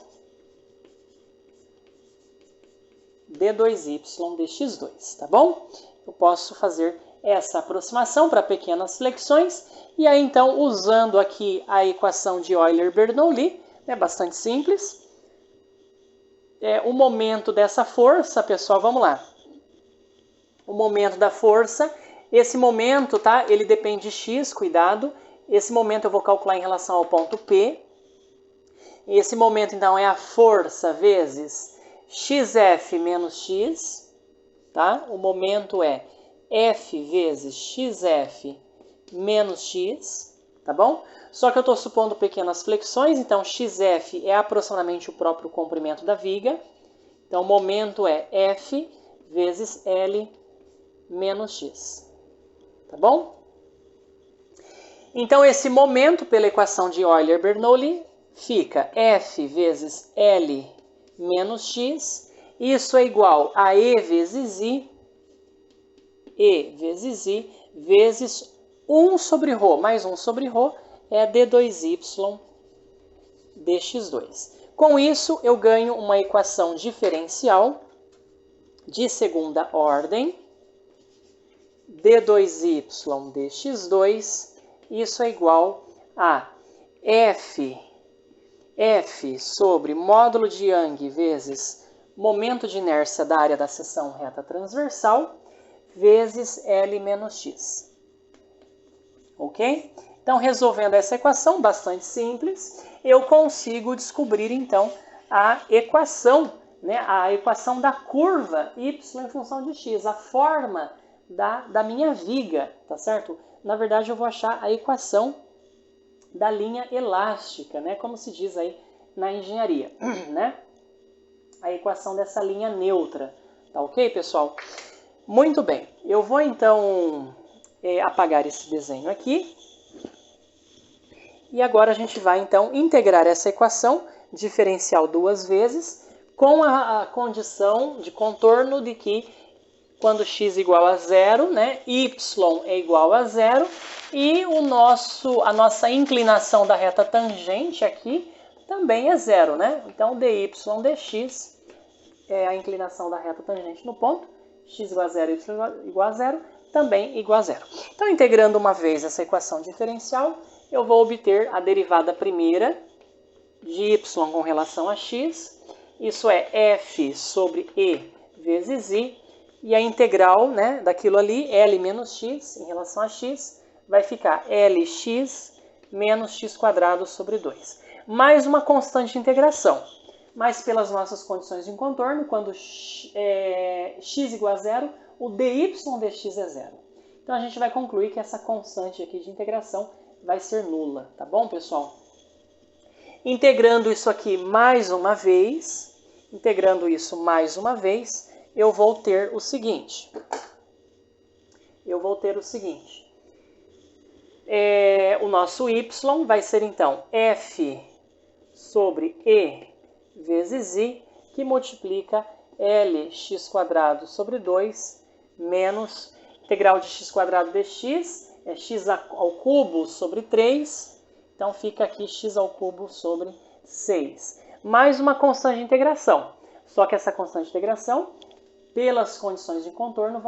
dx2, tá bom? Eu posso fazer essa aproximação para pequenas flexões, e aí então, usando aqui a equação de Euler-Bernoulli, é bastante simples. O momento dessa força, pessoal, vamos lá. O momento da força, esse momento, tá? Ele depende de x, cuidado. Esse momento eu vou calcular em relação ao ponto P. Esse momento, então, é a força vezes xf menos x, tá? O momento é F vezes xf menos x, tá bom? Só que eu estou supondo pequenas flexões, então xf é aproximadamente o próprio comprimento da viga. Então, o momento é F vezes L menos x, tá bom? Então, esse momento, pela equação de Euler-Bernoulli, fica F vezes L menos x. Isso é igual a E vezes I vezes 1 sobre ρ, mais 1 sobre ρ, é d2y dx2. Com isso, eu ganho uma equação diferencial de segunda ordem, d2y dx2, isso é igual a F sobre módulo de Young vezes momento de inércia da área da seção reta transversal, vezes L menos x. Ok? Então, resolvendo essa equação, bastante simples, eu consigo descobrir, então, a equação, né? A equação da curva y em função de x, a forma da minha viga, tá certo? Na verdade, eu vou achar a equação da linha elástica, né? Como se diz aí na engenharia, né? A equação dessa linha neutra, tá ok, pessoal? Muito bem, eu vou então apagar esse desenho aqui. E agora a gente vai então integrar essa equação diferencial duas vezes com a condição de contorno de que quando x igual a zero, né, y é igual a zero e a nossa inclinação da reta tangente aqui também é zero, né? Então dy dx é a inclinação da reta tangente no ponto, x igual a zero, y igual a zero, também igual a zero. Então, integrando uma vez essa equação diferencial, eu vou obter a derivada primeira de y com relação a x, isso é f sobre e vezes i, e a integral, né, daquilo ali, L menos x em relação a x, vai ficar Lx menos x² sobre 2. Mais uma constante de integração. Mas pelas nossas condições de contorno, quando x igual a zero, o dy dx é zero. Então a gente vai concluir que essa constante aqui de integração vai ser nula, tá bom, pessoal? Integrando isso aqui mais uma vez, eu vou ter o seguinte. O nosso y vai ser, então, f sobre e vezes i, que multiplica Lx² sobre 2 menos integral de x² dx, é x ao cubo sobre 3, então fica aqui x ao cubo sobre 6. Mais uma constante de integração, só que essa constante de integração, pelas condições de contorno,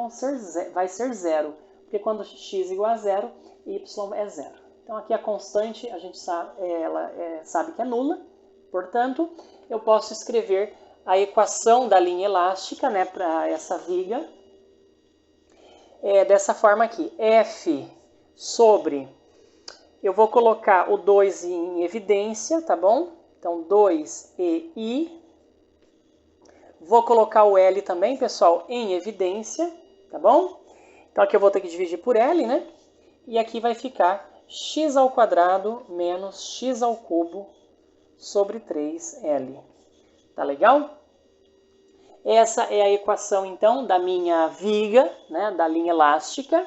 vai ser zero, porque quando x igual a zero, y é zero. Então aqui a constante, a gente sabe que é nula, portanto, eu posso escrever a equação da linha elástica, né, para essa viga, dessa forma aqui, f sobre, eu vou colocar o 2 em evidência, tá bom? Então 2ei, vou colocar o L também, pessoal, em evidência, tá bom? Então aqui eu vou ter que dividir por L, né? E aqui vai ficar x² menos x ao cubo sobre 3L. Tá legal? Essa é a equação, então, da minha viga, né, da linha elástica.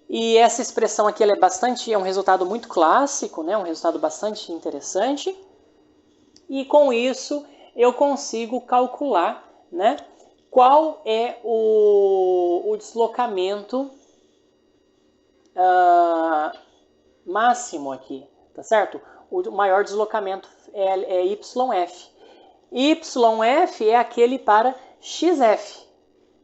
E essa expressão aqui ela é um resultado muito clássico, né, um resultado bastante interessante. E com isso eu consigo calcular, né, qual é o deslocamento máximo aqui, tá certo? O maior deslocamento é YF. YF é aquele para XF,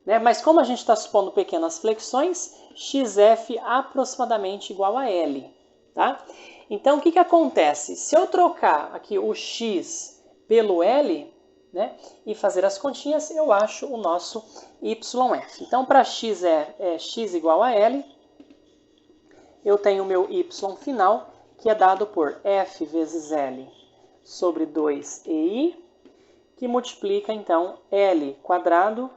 né? Mas como a gente está supondo pequenas flexões, XF aproximadamente igual a L, tá? Então, o que acontece? Se eu trocar aqui o X pelo L, né, e fazer as continhas, eu acho o nosso YF. Então, para X X igual a L, eu tenho o meu Y final, que é dado por F vezes L sobre 2EI, que multiplica, então, L²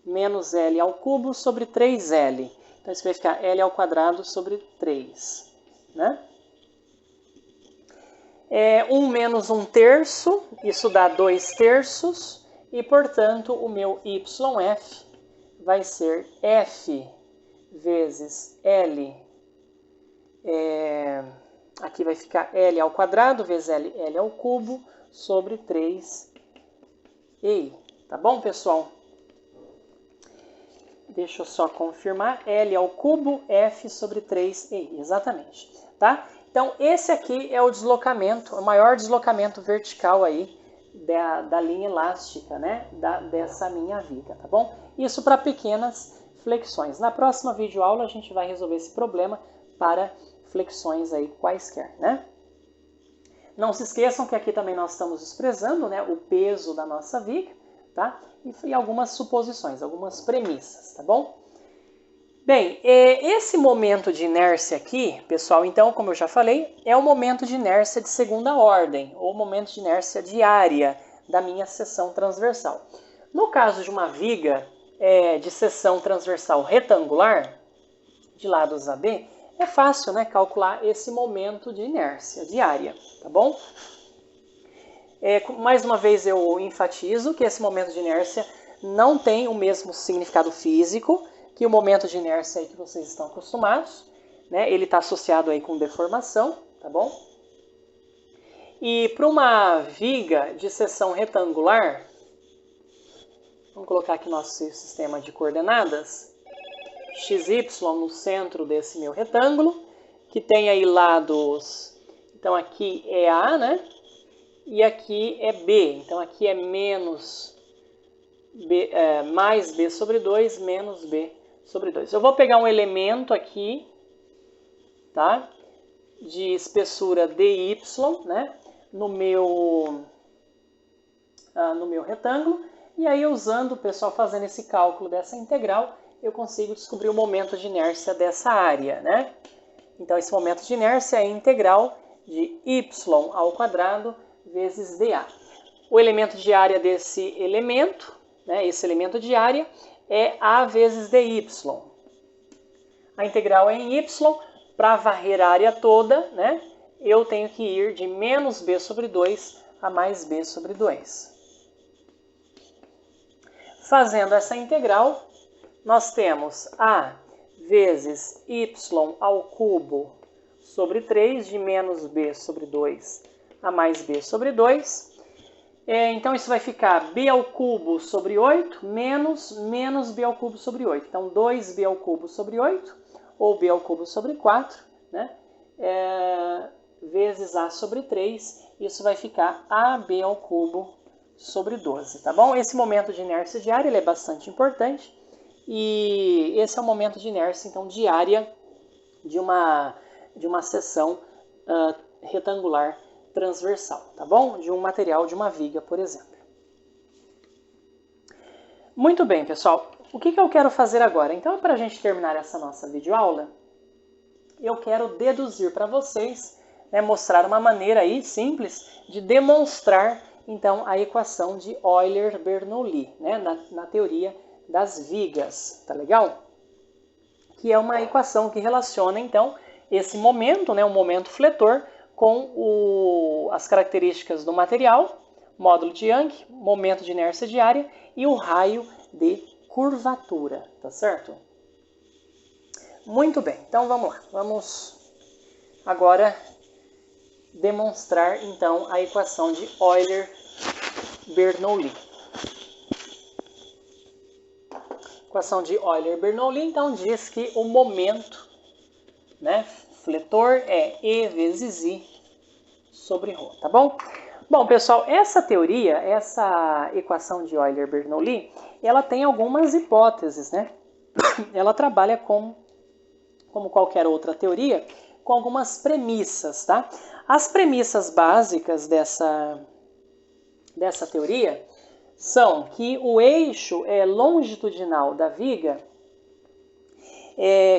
menos L ao cubo sobre 3L. Então, isso vai ficar L² sobre 3, né? 1 menos 1/3, isso dá 2/3, e, portanto, o meu YF vai ser F vezes L, aqui vai ficar L² vezes L ao cubo sobre 3 EI, tá bom, pessoal? Deixa eu só confirmar, L ao cubo, F sobre 3EI, exatamente, tá? Então, esse aqui é o deslocamento, o maior deslocamento vertical aí da linha elástica, né? Dessa minha viga, tá bom? Isso para pequenas flexões. Na próxima videoaula a gente vai resolver esse problema para flexões aí quaisquer, né? Não se esqueçam que aqui também nós estamos expressando, né, o peso da nossa viga, tá? E algumas suposições, algumas premissas, tá bom? Bem, esse momento de inércia aqui, pessoal, então, como eu já falei, é o momento de inércia de segunda ordem, ou momento de inércia diária da minha seção transversal. No caso de uma viga de seção transversal retangular, de lados AB, é fácil, né, calcular esse momento de inércia diária, tá bom? Mais uma vez eu enfatizo que esse momento de inércia não tem o mesmo significado físico que o momento de inércia aí que vocês estão acostumados, né? Ele está associado aí com deformação, tá bom? E para uma viga de seção retangular, vamos colocar aqui nosso sistema de coordenadas, XY no centro desse meu retângulo, que tem aí lados, então aqui é A, né? E aqui é B, então aqui é menos B, mais B sobre 2, menos B sobre 2. Eu vou pegar um elemento aqui, tá? De espessura DY, né? no meu retângulo. E aí, usando, pessoal, fazendo esse cálculo dessa integral, eu consigo descobrir o momento de inércia dessa área, né? Então, esse momento de inércia é a integral de y ao quadrado vezes dA. O elemento de área desse elemento, né, esse elemento de área, é A vezes dy. A integral é em y. Para varrer a área toda, né, eu tenho que ir de menos b sobre 2 a mais b sobre 2. Fazendo essa integral, nós temos A vezes y ao cubo sobre 3, de menos b sobre 2 a mais b sobre 2. Então, isso vai ficar b ao cubo sobre 8 menos b ao cubo sobre 8. Então, 2b ao cubo sobre 8, ou b ao cubo sobre 4, né? Vezes a sobre 3. Isso vai ficar ab ao cubo sobre 12, tá bom? Esse momento de inércia diária ele é bastante importante. E esse é o momento de inércia, então, diária de uma seção retangular transversal, tá bom? De um material, de uma viga, por exemplo. Muito bem, pessoal. O que eu quero fazer agora? Então, para a gente terminar essa nossa videoaula, eu quero deduzir para vocês, né, mostrar uma maneira aí simples de demonstrar, então, a equação de Euler-Bernoulli, né, na teoria das vigas, tá legal? Que é uma equação que relaciona, então, esse momento, né, o momento fletor, com as características do material, módulo de Young, momento de inércia diária e o raio de curvatura, tá certo? Muito bem, então vamos lá. Vamos agora demonstrar, então, a equação de Euler-Bernoulli. A equação de Euler-Bernoulli, então, diz que o momento, né, fletor é E vezes I sobre ρ, tá bom? Bom, pessoal, essa teoria, essa equação de Euler-Bernoulli, ela tem algumas hipóteses, né? Ela trabalha como qualquer outra teoria, com algumas premissas, tá? As premissas básicas dessa teoria são que o eixo longitudinal da viga,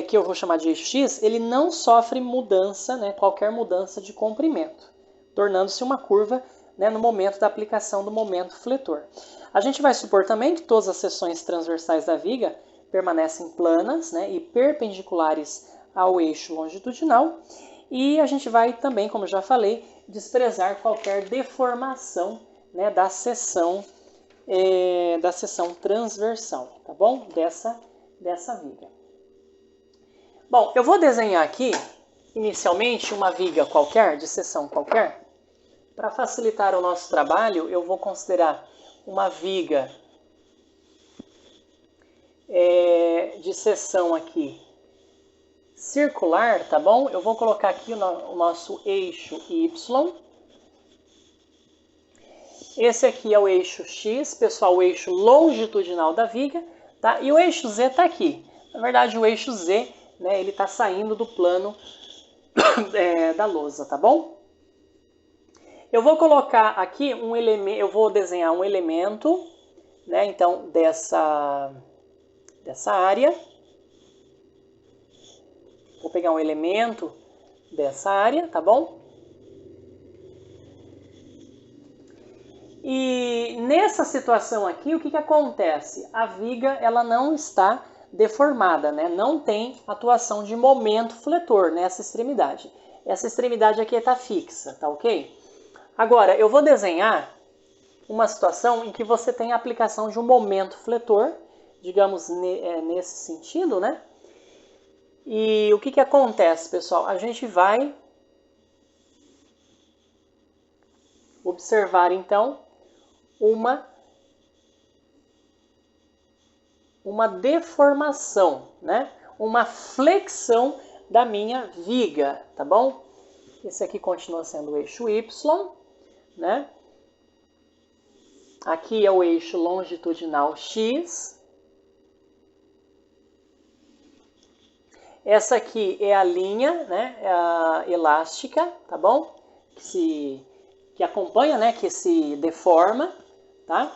que eu vou chamar de eixo X, ele não sofre mudança, né, qualquer mudança de comprimento, tornando-se uma curva, né, no momento da aplicação do momento fletor. A gente vai supor também que todas as seções transversais da viga permanecem planas, né, e perpendiculares ao eixo longitudinal, e a gente vai também, como já falei, desprezar qualquer deformação, né, da seção transversal, tá bom? Dessa viga. Bom, eu vou desenhar aqui, inicialmente, uma viga qualquer, de seção qualquer. Para facilitar o nosso trabalho, eu vou considerar uma viga de seção aqui circular, tá bom? Eu vou colocar aqui o nosso eixo Y. Esse aqui é o eixo X, pessoal, o eixo longitudinal da viga, tá? E o eixo Z está aqui. Na verdade, o eixo Z, né, ele está saindo do plano da lousa, tá bom? Eu vou colocar aqui um elemento, eu vou desenhar um elemento, né, então, dessa área. Vou pegar um elemento dessa área, tá bom? E nessa situação aqui, o que acontece? A viga, ela não está deformada, né? Não tem atuação de momento fletor nessa extremidade. Essa extremidade aqui está fixa, tá ok? Agora, eu vou desenhar uma situação em que você tem a aplicação de um momento fletor, digamos nesse sentido, né? E o que acontece, pessoal? A gente vai observar, então, uma deformação, né? Uma flexão da minha viga, tá bom? Esse aqui continua sendo o eixo Y, né? Aqui é o eixo longitudinal X. Essa aqui é a linha, né, elástica, tá bom? Que se que acompanha, né, que se deforma, tá?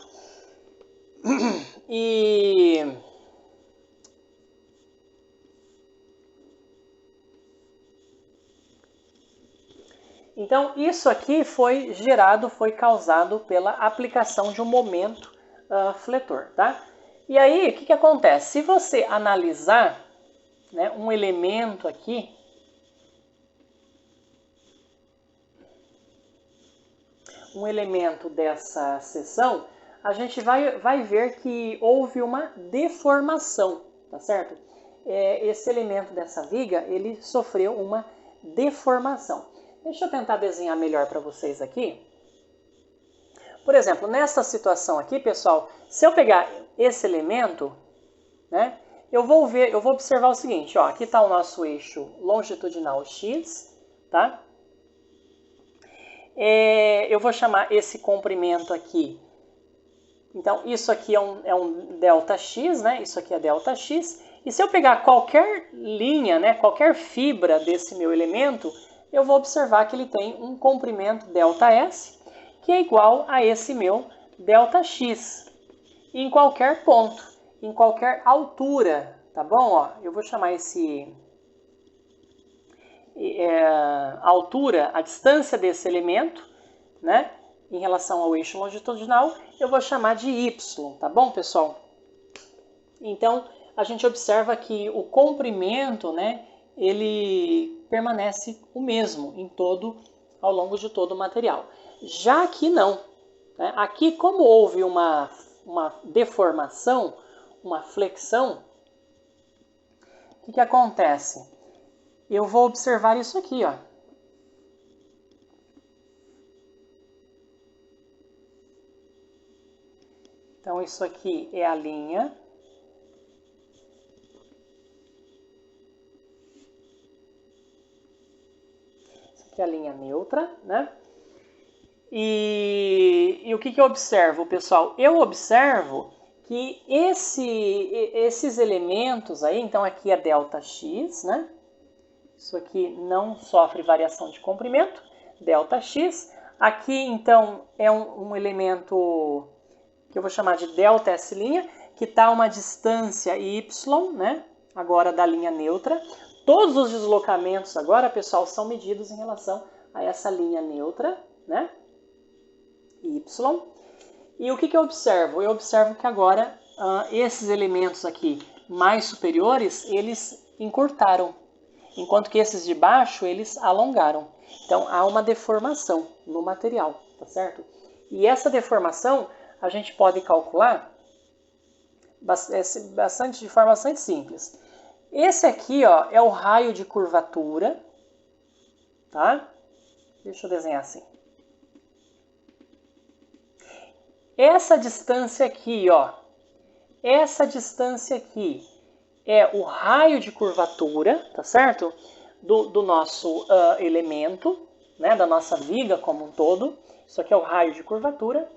Então, isso aqui foi causado pela aplicação de um momento fletor, tá? E aí, o que acontece? Se você analisar, né, um elemento aqui, um elemento dessa seção, a gente vai ver que houve uma deformação, tá certo? Esse elemento dessa viga, ele sofreu uma deformação. Deixa eu tentar desenhar melhor para vocês aqui. Por exemplo, nessa situação aqui, pessoal, se eu pegar esse elemento, né, eu vou observar o seguinte, ó, aqui está o nosso eixo longitudinal X, tá? Eu vou chamar esse comprimento aqui. Então, isso aqui é um delta x, né? Isso aqui é delta x. E se eu pegar qualquer linha, né, qualquer fibra desse meu elemento, eu vou observar que ele tem um comprimento delta s, que é igual a esse meu delta x, em qualquer ponto, em qualquer altura, tá bom? Ó, eu vou chamar esse altura, a distância desse elemento, né, em relação ao eixo longitudinal, eu vou chamar de y, tá bom, pessoal? Então, a gente observa que o comprimento, né, ele permanece o mesmo ao longo de todo o material. Já aqui não, né? Aqui, como houve uma deformação, uma flexão, o que acontece? Eu vou observar isso aqui, ó. Então, isso aqui é a linha. Isso aqui é a linha neutra, né? E o que eu observo, pessoal? Eu observo que esses elementos aí, então aqui é delta x, né? Isso aqui não sofre variação de comprimento, delta x. Aqui, então, é um elemento que eu vou chamar de delta S', que está a uma distância y, né? Agora da linha neutra. Todos os deslocamentos agora, pessoal, são medidos em relação a essa linha neutra, né? Y. E o que eu observo? Eu observo que agora esses elementos aqui mais superiores, eles encurtaram, enquanto que esses de baixo, eles alongaram. Então, há uma deformação no material, tá certo? E essa deformação, a gente pode calcular de forma bastante simples. Esse aqui, ó, é o raio de curvatura, tá? Deixa eu desenhar assim. Essa distância aqui, ó, essa distância aqui é o raio de curvatura, tá certo? Do nosso elemento, né, da nossa viga como um todo. Isso aqui é o raio de curvatura.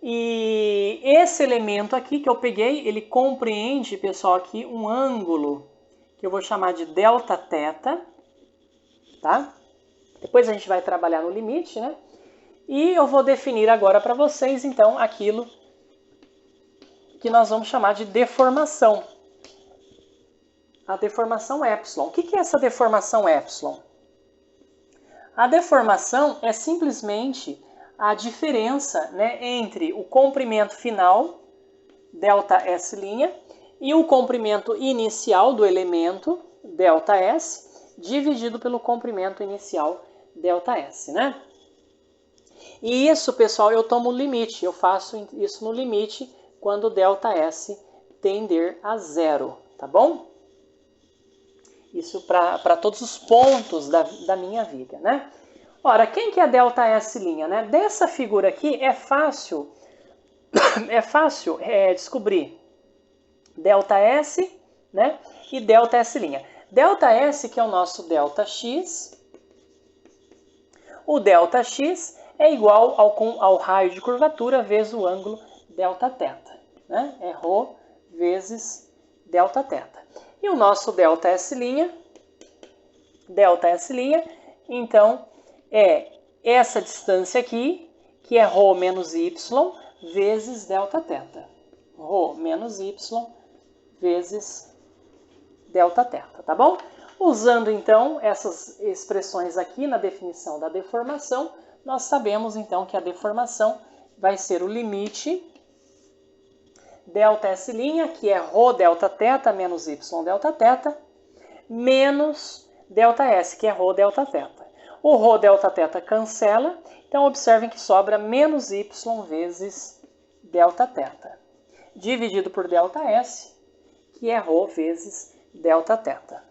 E esse elemento aqui que eu peguei, ele compreende, pessoal, aqui um ângulo que eu vou chamar de delta θ, tá? Depois a gente vai trabalhar no limite, né? E eu vou definir agora para vocês, então, aquilo que nós vamos chamar de deformação. A deformação epsilon. O que é essa deformação epsilon? A deformação é simplesmente a diferença, né, entre o comprimento final, delta S', e o comprimento inicial do elemento, delta S, dividido pelo comprimento inicial, delta S, né? E isso, pessoal, eu tomo o limite, eu faço isso no limite quando delta S tender a zero, tá bom? Isso para todos os pontos da minha viga, né? Ora, quem que é delta S', né? Dessa figura aqui é fácil descobrir delta S, né? E delta S'. Delta S, que é o nosso delta X, o delta X é igual ao raio de curvatura vezes o ângulo delta θ, né? É ρ vezes delta θ. E o nosso delta S', então, é essa distância aqui, que é ρ menos y vezes Δθ. ρ menos y vezes Δθ, tá bom? Usando, então, essas expressões aqui na definição da deformação, nós sabemos, então, que a deformação vai ser o limite ΔS', que é ρ Δθ menos y Δθ, menos ΔS, que é ρ Δθ. O ρ Δθ cancela, então observem que sobra menos y vezes Δθ, dividido por ΔS, que é ρ vezes Δθ.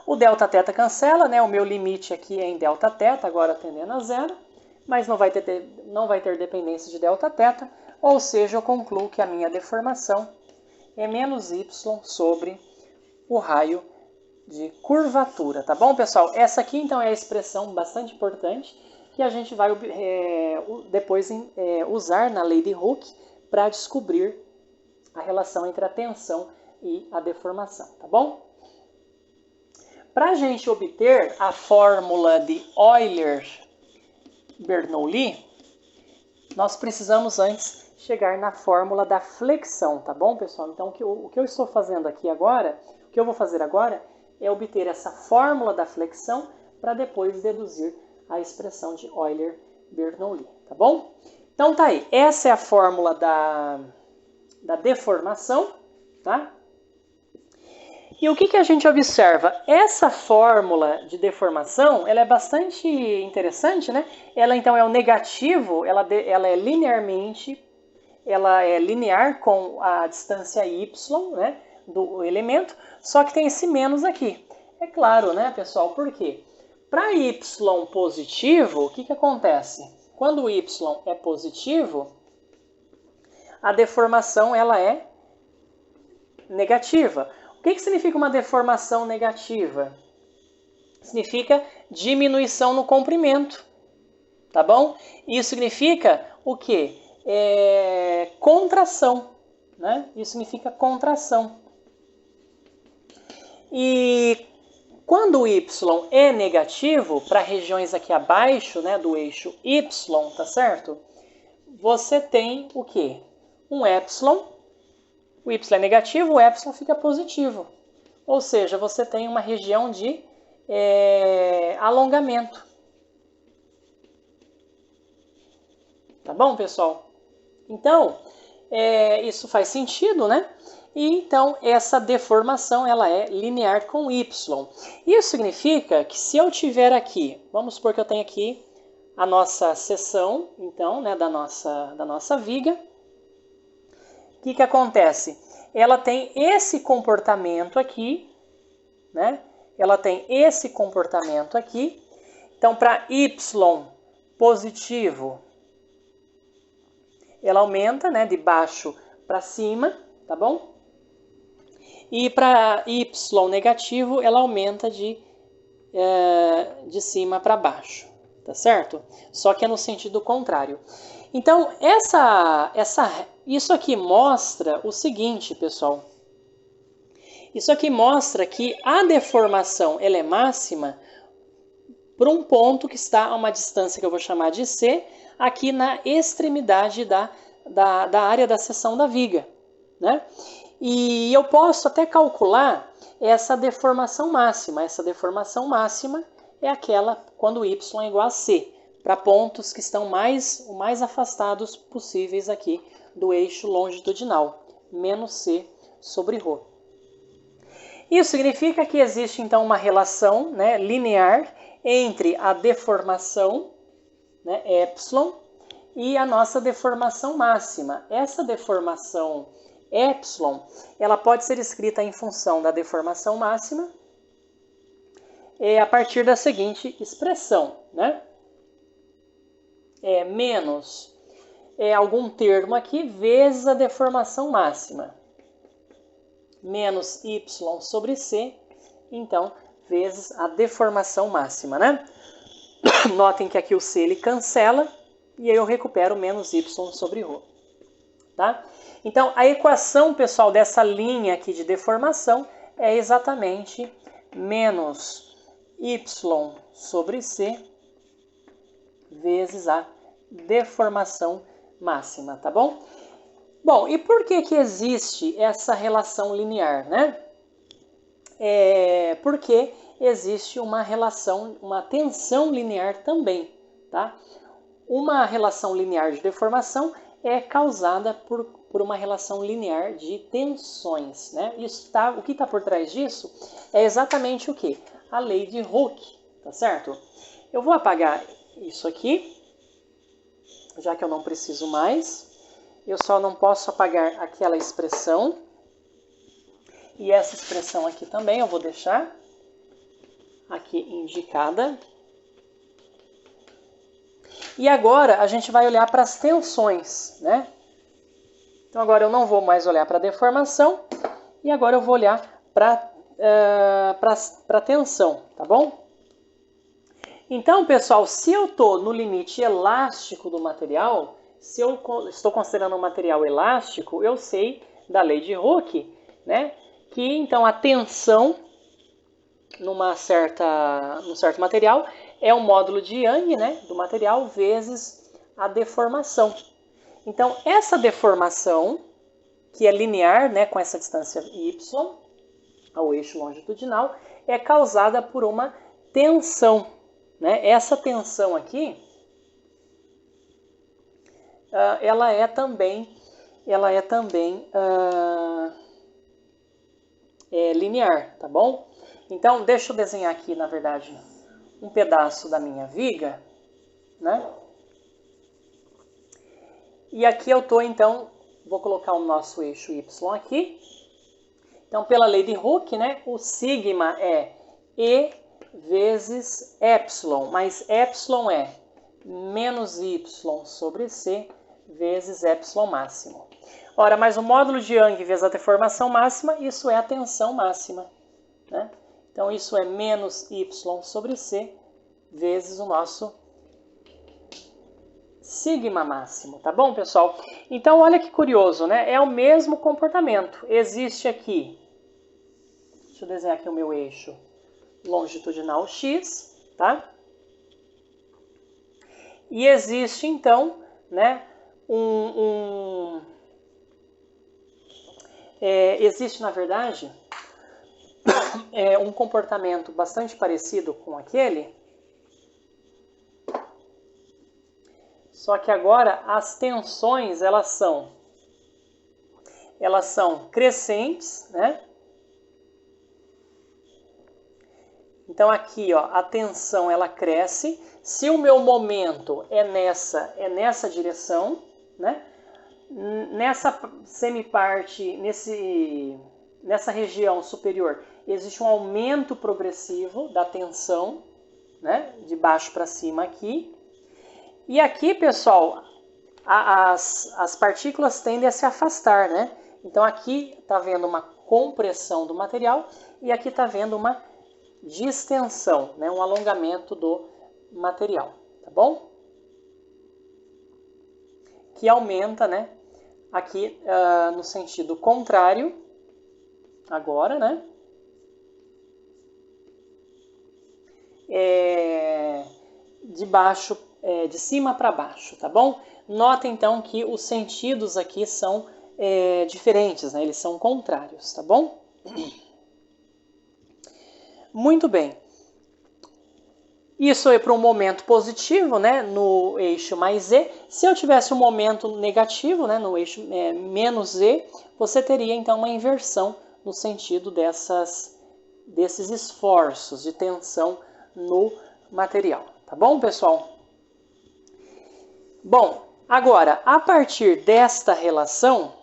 O Δθ cancela, né? O meu limite aqui é em Δθ, agora tendendo a zero, mas não vai ter dependência de Δθ, ou seja, eu concluo que a minha deformação é menos y sobre o raio de curvatura, tá bom, pessoal? Essa aqui, então, é a expressão bastante importante que a gente vai depois usar na lei de Hooke para descobrir a relação entre a tensão e a deformação, tá bom? Para a gente obter a fórmula de Euler-Bernoulli, nós precisamos antes chegar na fórmula da flexão, tá bom, pessoal? Então, o que eu estou fazendo aqui agora, o que eu vou fazer agora é obter essa fórmula da flexão para depois deduzir a expressão de Euler-Bernoulli, tá bom? Então tá aí, essa é a fórmula da deformação, tá? E o que a gente observa? Essa fórmula de deformação, ela é bastante interessante, né? Ela então é o negativo, ela é linear com a distância y, né, do elemento, só que tem esse menos aqui. É claro, né, pessoal? Por quê? Para y positivo, o que acontece? Quando o y é positivo, a deformação ela é negativa. O que significa uma deformação negativa? Significa diminuição no comprimento, tá bom? Isso significa o quê? Contração, né? Isso significa contração. E quando o y é negativo, para regiões aqui abaixo, né, do eixo y, tá certo? Você tem o quê? Um epsilon, o y é negativo, o epsilon fica positivo. Ou seja, você tem uma região de alongamento. Tá bom, pessoal? Então, isso faz sentido, né? E então essa deformação ela é linear com y. Isso significa que se eu tiver aqui, vamos supor que eu tenho aqui a nossa seção, então, né, da nossa viga. O que acontece? Ela tem esse comportamento aqui, né? Ela tem esse comportamento aqui. Então, para y positivo, ela aumenta, né, de baixo para cima, tá bom? E para y negativo, ela aumenta de cima para baixo, tá certo? Só que é no sentido contrário. Então, isso aqui mostra o seguinte, pessoal. Isso aqui mostra que a deformação ela é máxima por um ponto que está a uma distância que eu vou chamar de C, aqui na extremidade da área da seção da viga, né? E eu posso até calcular essa deformação máxima. Essa deformação máxima é aquela quando y é igual a C, para pontos que estão o mais afastados possíveis aqui do eixo longitudinal, menos C sobre ρ. Isso significa que existe então uma relação, né, linear entre a deformação, né, epsilon, e a nossa deformação máxima. Essa deformação epsilon, ela pode ser escrita em função da deformação máxima a partir da seguinte expressão, né? Menos algum termo aqui vezes a deformação máxima. Menos y sobre C, então, vezes a deformação máxima, né? Notem que aqui o C ele cancela e aí eu recupero menos y sobre ρ, tá? Então, a equação, pessoal, dessa linha aqui de deformação é exatamente menos y sobre C vezes a deformação máxima, tá bom? Bom, e por que que existe essa relação linear, né? Porque existe uma relação, uma tensão linear também, tá? Uma relação linear de deformação é causada por uma relação linear de tensões, né? O que está por trás disso é exatamente o que? A lei de Hooke, tá certo? Eu vou apagar isso aqui, já que eu não preciso mais. Eu só não posso apagar aquela expressão. E essa expressão aqui também eu vou deixar aqui indicada. E agora a gente vai olhar para as tensões, né? Então agora eu não vou mais olhar para a deformação e agora eu vou olhar para a tensão, tá bom? Então, pessoal, se eu estou no limite elástico do material, se eu estou considerando um material elástico, eu sei da lei de Hooke, né? Que então a tensão num certo material é o módulo de Young, né, do material vezes a deformação. Então, essa deformação, que é linear, né, com essa distância y ao eixo longitudinal, é causada por uma tensão, né? Essa tensão aqui, ela é também linear, tá bom? Então, deixa eu desenhar aqui, na verdade, um pedaço da minha viga, né? E aqui eu estou, então, vou colocar o nosso eixo y aqui. Então, pela lei de Hooke, né, o sigma é E vezes epsilon, mas epsilon é menos y sobre c vezes epsilon máximo. Ora, mas o módulo de Young vezes a deformação máxima, isso é a tensão máxima, né? Então, isso é menos y sobre c vezes o nosso sigma máximo, tá bom, pessoal? Então, olha que curioso, né? É o mesmo comportamento. Existe aqui, deixa eu desenhar aqui o meu eixo longitudinal x, tá? E existe, então, né, existe, na verdade, um comportamento bastante parecido com aquele, só que agora as tensões, elas são crescentes, né? Então aqui, ó, a tensão ela cresce. Se o meu momento é nessa direção, né? Nessa semiparte, nessa região superior, existe um aumento progressivo da tensão, né? De baixo para cima aqui. E aqui, pessoal, as partículas tendem a se afastar, né? Então aqui está havendo uma compressão do material e aqui está havendo uma distensão, né? Um alongamento do material, tá bom? Que aumenta, né? Aqui no sentido contrário, agora, né? De cima para baixo, tá bom? Nota então que os sentidos aqui são diferentes, né? Eles são contrários, tá bom? Muito bem. Isso é para um momento positivo, né, no eixo mais z. Se eu tivesse um momento negativo, né, no eixo menos z, você teria então uma inversão no sentido desses esforços de tensão no material. Tá bom, pessoal? Bom, agora, a partir desta relação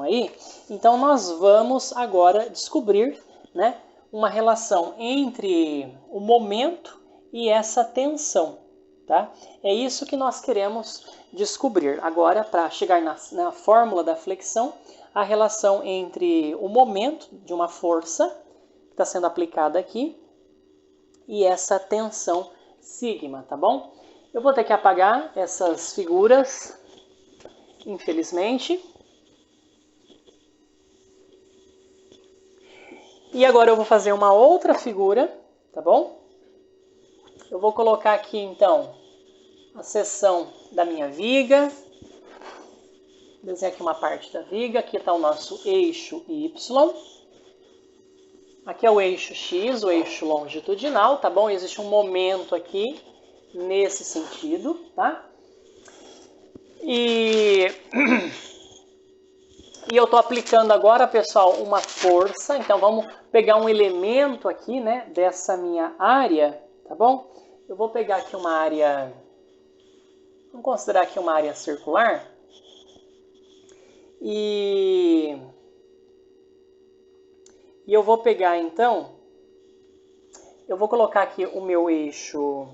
aí, então nós vamos agora descobrir, né, uma relação entre o momento e essa tensão, tá? É isso que nós queremos descobrir. Agora, para chegar na fórmula da flexão, a relação entre o momento de uma força que está sendo aplicada aqui e essa tensão sigma, tá bom? Eu vou ter que apagar essas figuras, infelizmente. E agora eu vou fazer uma outra figura, tá bom? Eu vou colocar aqui, então, a seção da minha viga. Desenhar aqui uma parte da viga. Aqui está o nosso eixo Y. Aqui é o eixo X, o eixo longitudinal, tá bom? Existe um momento aqui nesse sentido, tá? E eu estou aplicando agora, pessoal, uma força. Então, vamos pegar um elemento aqui, né, dessa minha área, tá bom? Eu vou pegar aqui uma área, vamos considerar aqui uma área circular. E eu vou pegar, então, eu vou colocar aqui o meu eixo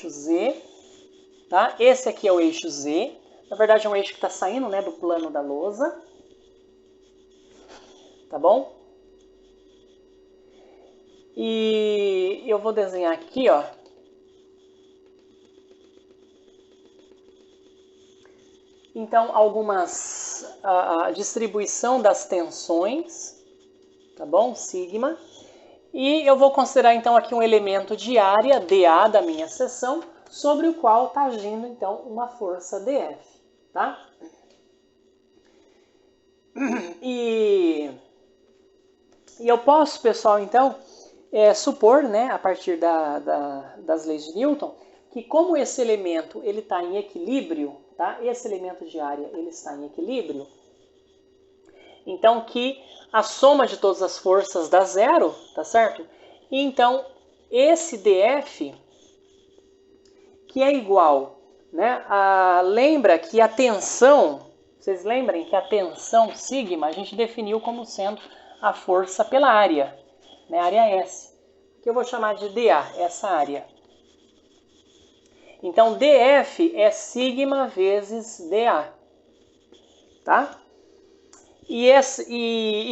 Z, tá? Esse aqui é o eixo Z. Na verdade, é um eixo que está saindo, né, do plano da lousa. Tá bom? E eu vou desenhar aqui, ó. Então, a distribuição das tensões, tá bom? Sigma. E eu vou considerar, então, aqui um elemento de área, dA, da minha seção, sobre o qual está agindo, então, uma força dF, tá? E eu posso, pessoal, então, supor, né, a partir das leis de Newton, que como esse elemento ele está em equilíbrio, tá? Esse elemento de área ele está em equilíbrio, então que a soma de todas as forças dá zero, tá certo? E então esse dF que é igual, né? Lembra que a tensão, vocês lembrem que a tensão sigma a gente definiu como sendo a força pela área, né? Área S, que eu vou chamar de dA, essa área. Então, dF é sigma vezes dA, tá? E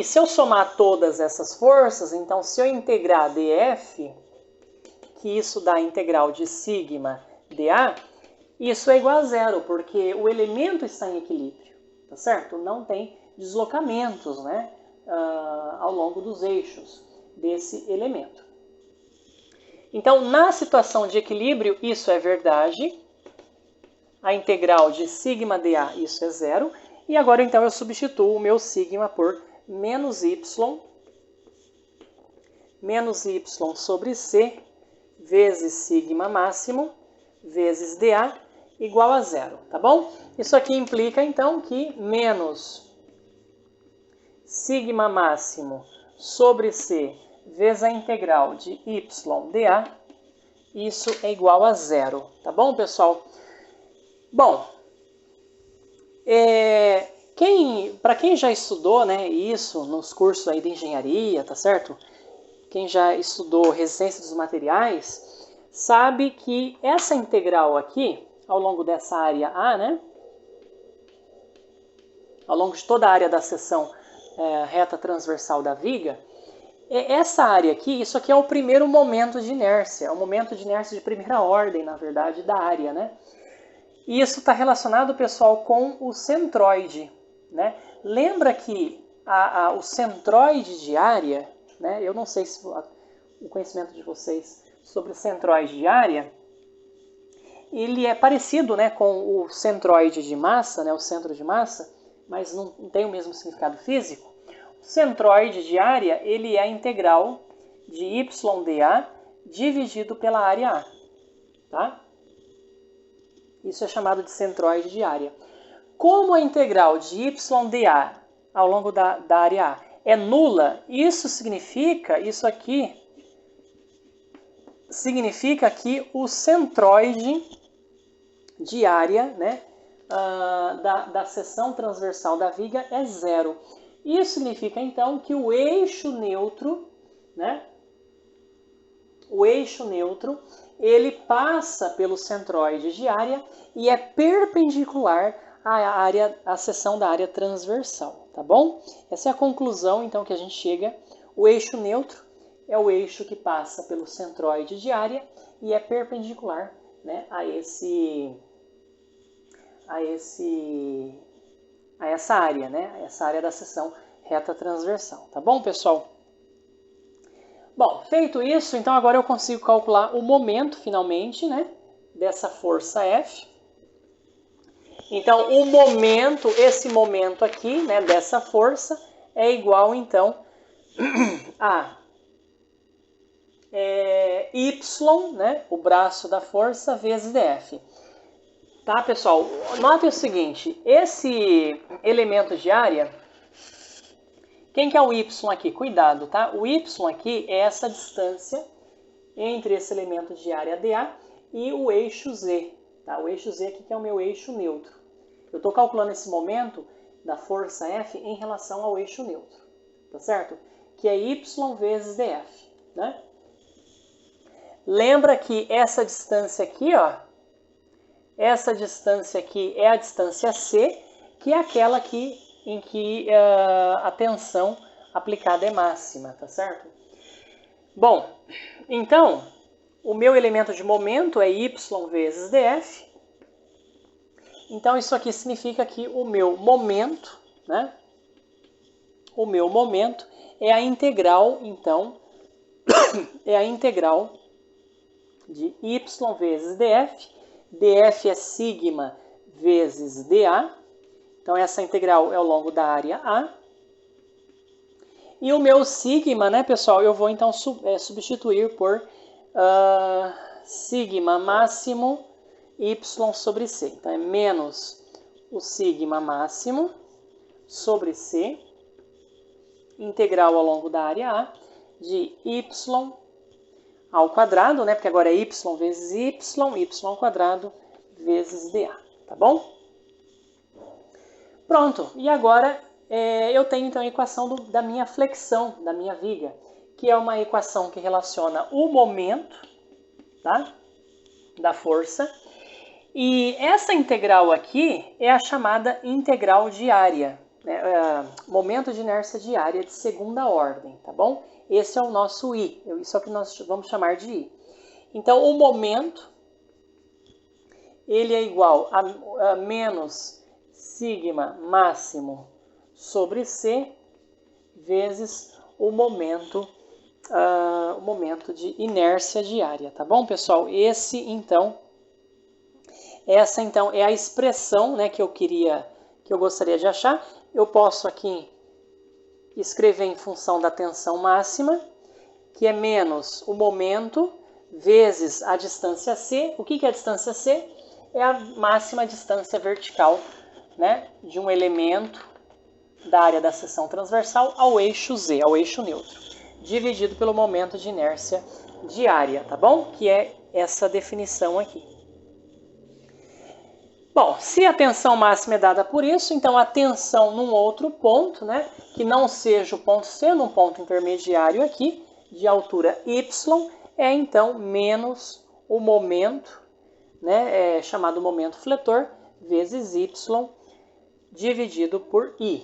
se eu somar todas essas forças, então se eu integrar dF, que isso dá a integral de sigma dA, isso é igual a zero, porque o elemento está em equilíbrio, tá certo? Não tem deslocamentos, né, ao longo dos eixos desse elemento. Então, na situação de equilíbrio, isso é verdade. A integral de sigma dA, isso é zero. E agora, então, eu substituo o meu sigma por menos y sobre c vezes sigma máximo vezes dA igual a zero, tá bom? Isso aqui implica, então, que menos sigma máximo sobre c vezes a integral de y dA, isso é igual a zero, tá bom, pessoal? Bom, para quem já estudou, né, isso nos cursos aí de engenharia, tá certo? Quem já estudou resistência dos materiais, sabe que essa integral aqui, ao longo dessa área A, né, ao longo de toda a área da seção reta transversal da viga, essa área aqui, isso aqui é o primeiro momento de inércia, é o momento de inércia de primeira ordem, na verdade, da área, né? E isso está relacionado, pessoal, com o centroide, né? Lembra que o centroide de área, né? Eu não sei se o conhecimento de vocês sobre o centroide de área, ele é parecido, né, com o centroide de massa, né, o centro de massa, mas não tem o mesmo significado físico. O centroide de área, ele é a integral de YdA dividido pela área A, tá? Isso é chamado de centroide de área. Como a integral de YdA ao longo da área A é nula, isso significa, isso aqui significa que o centroide de área, né, da seção transversal da viga é zero. Isso significa, então, que o eixo neutro, né, ele passa pelo centroide de área e é perpendicular à seção da área transversal, tá bom? Essa é a conclusão, então, que a gente chega. O eixo neutro é o eixo que passa pelo centroide de área e é perpendicular, né, a essa área, né? Essa área da seção reta transversal, tá bom, pessoal? Bom, feito isso, então agora eu consigo calcular o momento, finalmente, né, dessa força F. Então, o momento, esse momento aqui, né, dessa força, é igual, então, a Y, né, o braço da força, vezes dF. Tá, pessoal? Notem o seguinte, esse elemento de área, quem que é o Y aqui? Cuidado, tá? O Y aqui é essa distância entre esse elemento de área dA e o eixo Z. Tá? O eixo Z aqui que é o meu eixo neutro. Eu estou calculando esse momento da força F em relação ao eixo neutro. Tá certo? Que é Y vezes dF. Né? Lembra que essa distância aqui, ó, essa distância aqui é a distância C, que é aquela aqui em que a tensão aplicada é máxima, tá certo? Bom, então, o meu elemento de momento é Y vezes dF. Então, isso aqui significa que o meu momento, né? O meu momento é a integral, então, é a integral de Y vezes dF. dF é sigma vezes dA. Então, essa integral é ao longo da área A. E o meu sigma, né, pessoal, eu vou então substituir por sigma máximo y sobre c. Então, é menos o sigma máximo sobre c, integral ao longo da área A, de y ao quadrado, né, porque agora é y vezes y ao quadrado vezes dA, tá bom? Pronto, e agora eu tenho então a equação da minha flexão, da minha viga, que é uma equação que relaciona o momento, tá, da força, e essa integral aqui é a chamada integral de área, né, momento de inércia de área de segunda ordem, tá bom? Esse é o nosso I, isso é o que nós vamos chamar de I. Então, o momento, ele é igual a menos sigma máximo sobre C vezes o momento de inércia diária, tá bom, pessoal? Essa então é a expressão, né, que eu gostaria de achar. Eu posso aqui escrever em função da tensão máxima, que é menos o momento vezes a distância C. O que é a distância C? É a máxima distância vertical, né, de um elemento da área da seção transversal ao eixo Z, ao eixo neutro, dividido pelo momento de inércia diária, tá bom? Que é essa definição aqui. Bom, se a tensão máxima é dada por isso, então a tensão num outro ponto, né, que não seja o ponto C, num ponto intermediário aqui, de altura Y, é então menos o momento, né, chamado momento fletor, vezes Y, dividido por I.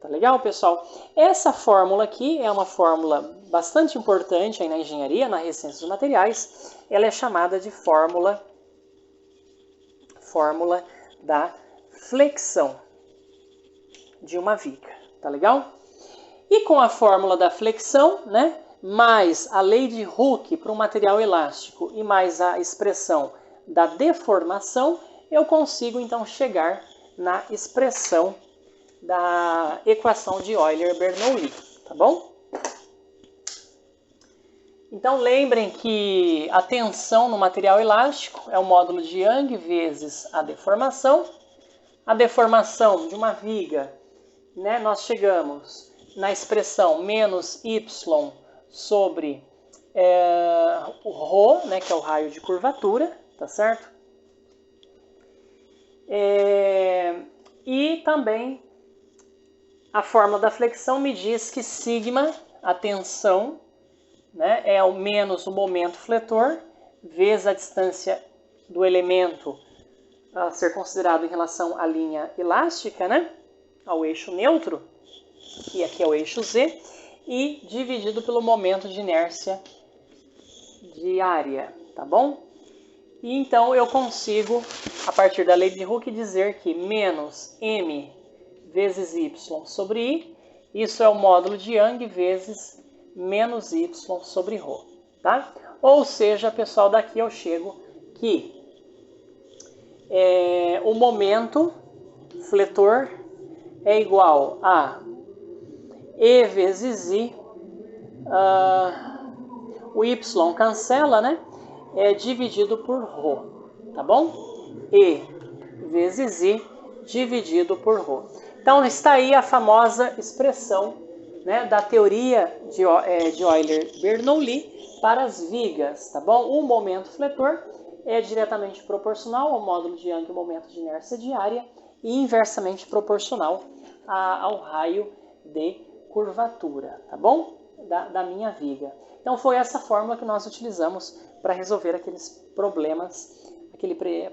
Tá legal, pessoal? Essa fórmula aqui é uma fórmula bastante importante aí na engenharia, na ciência dos materiais. Ela é chamada de fórmula da flexão de uma viga. Tá legal? E com a fórmula da flexão, né, mais a lei de Hooke para um material elástico e mais a expressão da deformação, eu consigo então chegar na expressão da equação de Euler-Bernoulli, tá bom? Então lembrem que a tensão no material elástico é o módulo de Young vezes a deformação. A deformação de uma viga, né, nós chegamos na expressão menos y sobre o ρ, né, que é o raio de curvatura, tá certo? E também a fórmula da flexão me diz que sigma, a tensão, né, é o menos o momento fletor, vezes a distância do elemento a ser considerado em relação à linha elástica, né, ao eixo neutro, que aqui é o eixo Z, e dividido pelo momento de inércia diária, tá bom? E então eu consigo, a partir da lei de Hooke, dizer que menos m vezes y sobre i, isso é o módulo de Young vezes menos y sobre ρ, tá? Ou seja, pessoal, daqui eu chego que o momento fletor é igual a E vezes I, o Y cancela, né? É dividido por ρ, tá bom? E vezes I dividido por ρ. Então está aí a famosa expressão, né, da teoria de Euler-Bernoulli para as vigas, tá bom? O momento fletor é diretamente proporcional ao módulo de Young, o momento de inércia diária, e inversamente proporcional ao raio de curvatura, tá bom? Da minha viga. Então foi essa fórmula que nós utilizamos para resolver aquele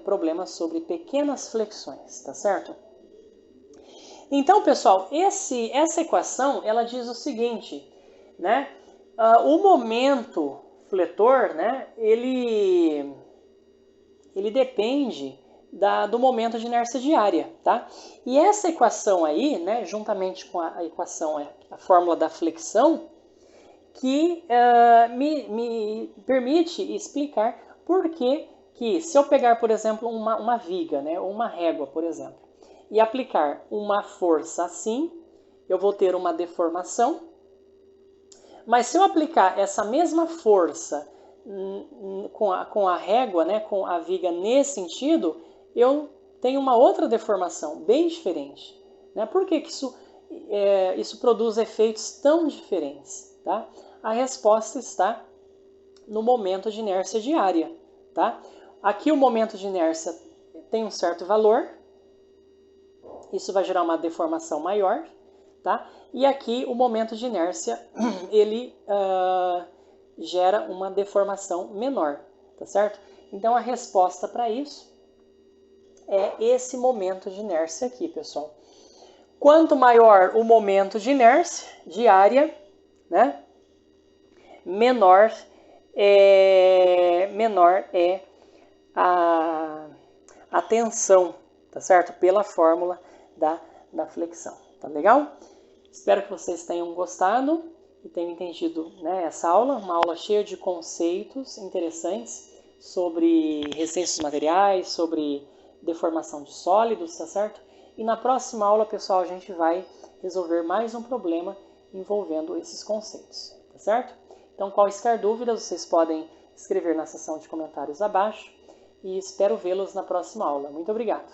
problema sobre pequenas flexões, tá certo? Então, pessoal, essa equação, ela diz o seguinte, né? O momento fletor, né, ele depende do momento de inércia diária, tá? E essa equação aí, né, juntamente com a equação, a fórmula da flexão, que me permite explicar por que se eu pegar, por exemplo, uma viga, né, ou uma régua, por exemplo, e aplicar uma força assim, eu vou ter uma deformação. Mas se eu aplicar essa mesma força com a régua, né, com a viga nesse sentido, eu tenho uma outra deformação bem diferente, né? Por que isso produz efeitos tão diferentes, tá? A resposta está no momento de inércia diária, tá? Aqui o momento de inércia tem um certo valor, isso vai gerar uma deformação maior, tá? E aqui o momento de inércia, ele gera uma deformação menor, tá certo? Então a resposta para isso é esse momento de inércia aqui, pessoal. Quanto maior o momento de inércia diária, né, menor é a tensão, tá certo? Pela fórmula da flexão, tá legal? Espero que vocês tenham gostado e tenham entendido, né, essa aula, uma aula cheia de conceitos interessantes sobre resistência dos materiais, sobre deformação de sólidos, tá certo? E na próxima aula, pessoal, a gente vai resolver mais um problema envolvendo esses conceitos, tá certo? Então, quaisquer dúvidas, vocês podem escrever na seção de comentários abaixo e espero vê-los na próxima aula. Muito obrigado!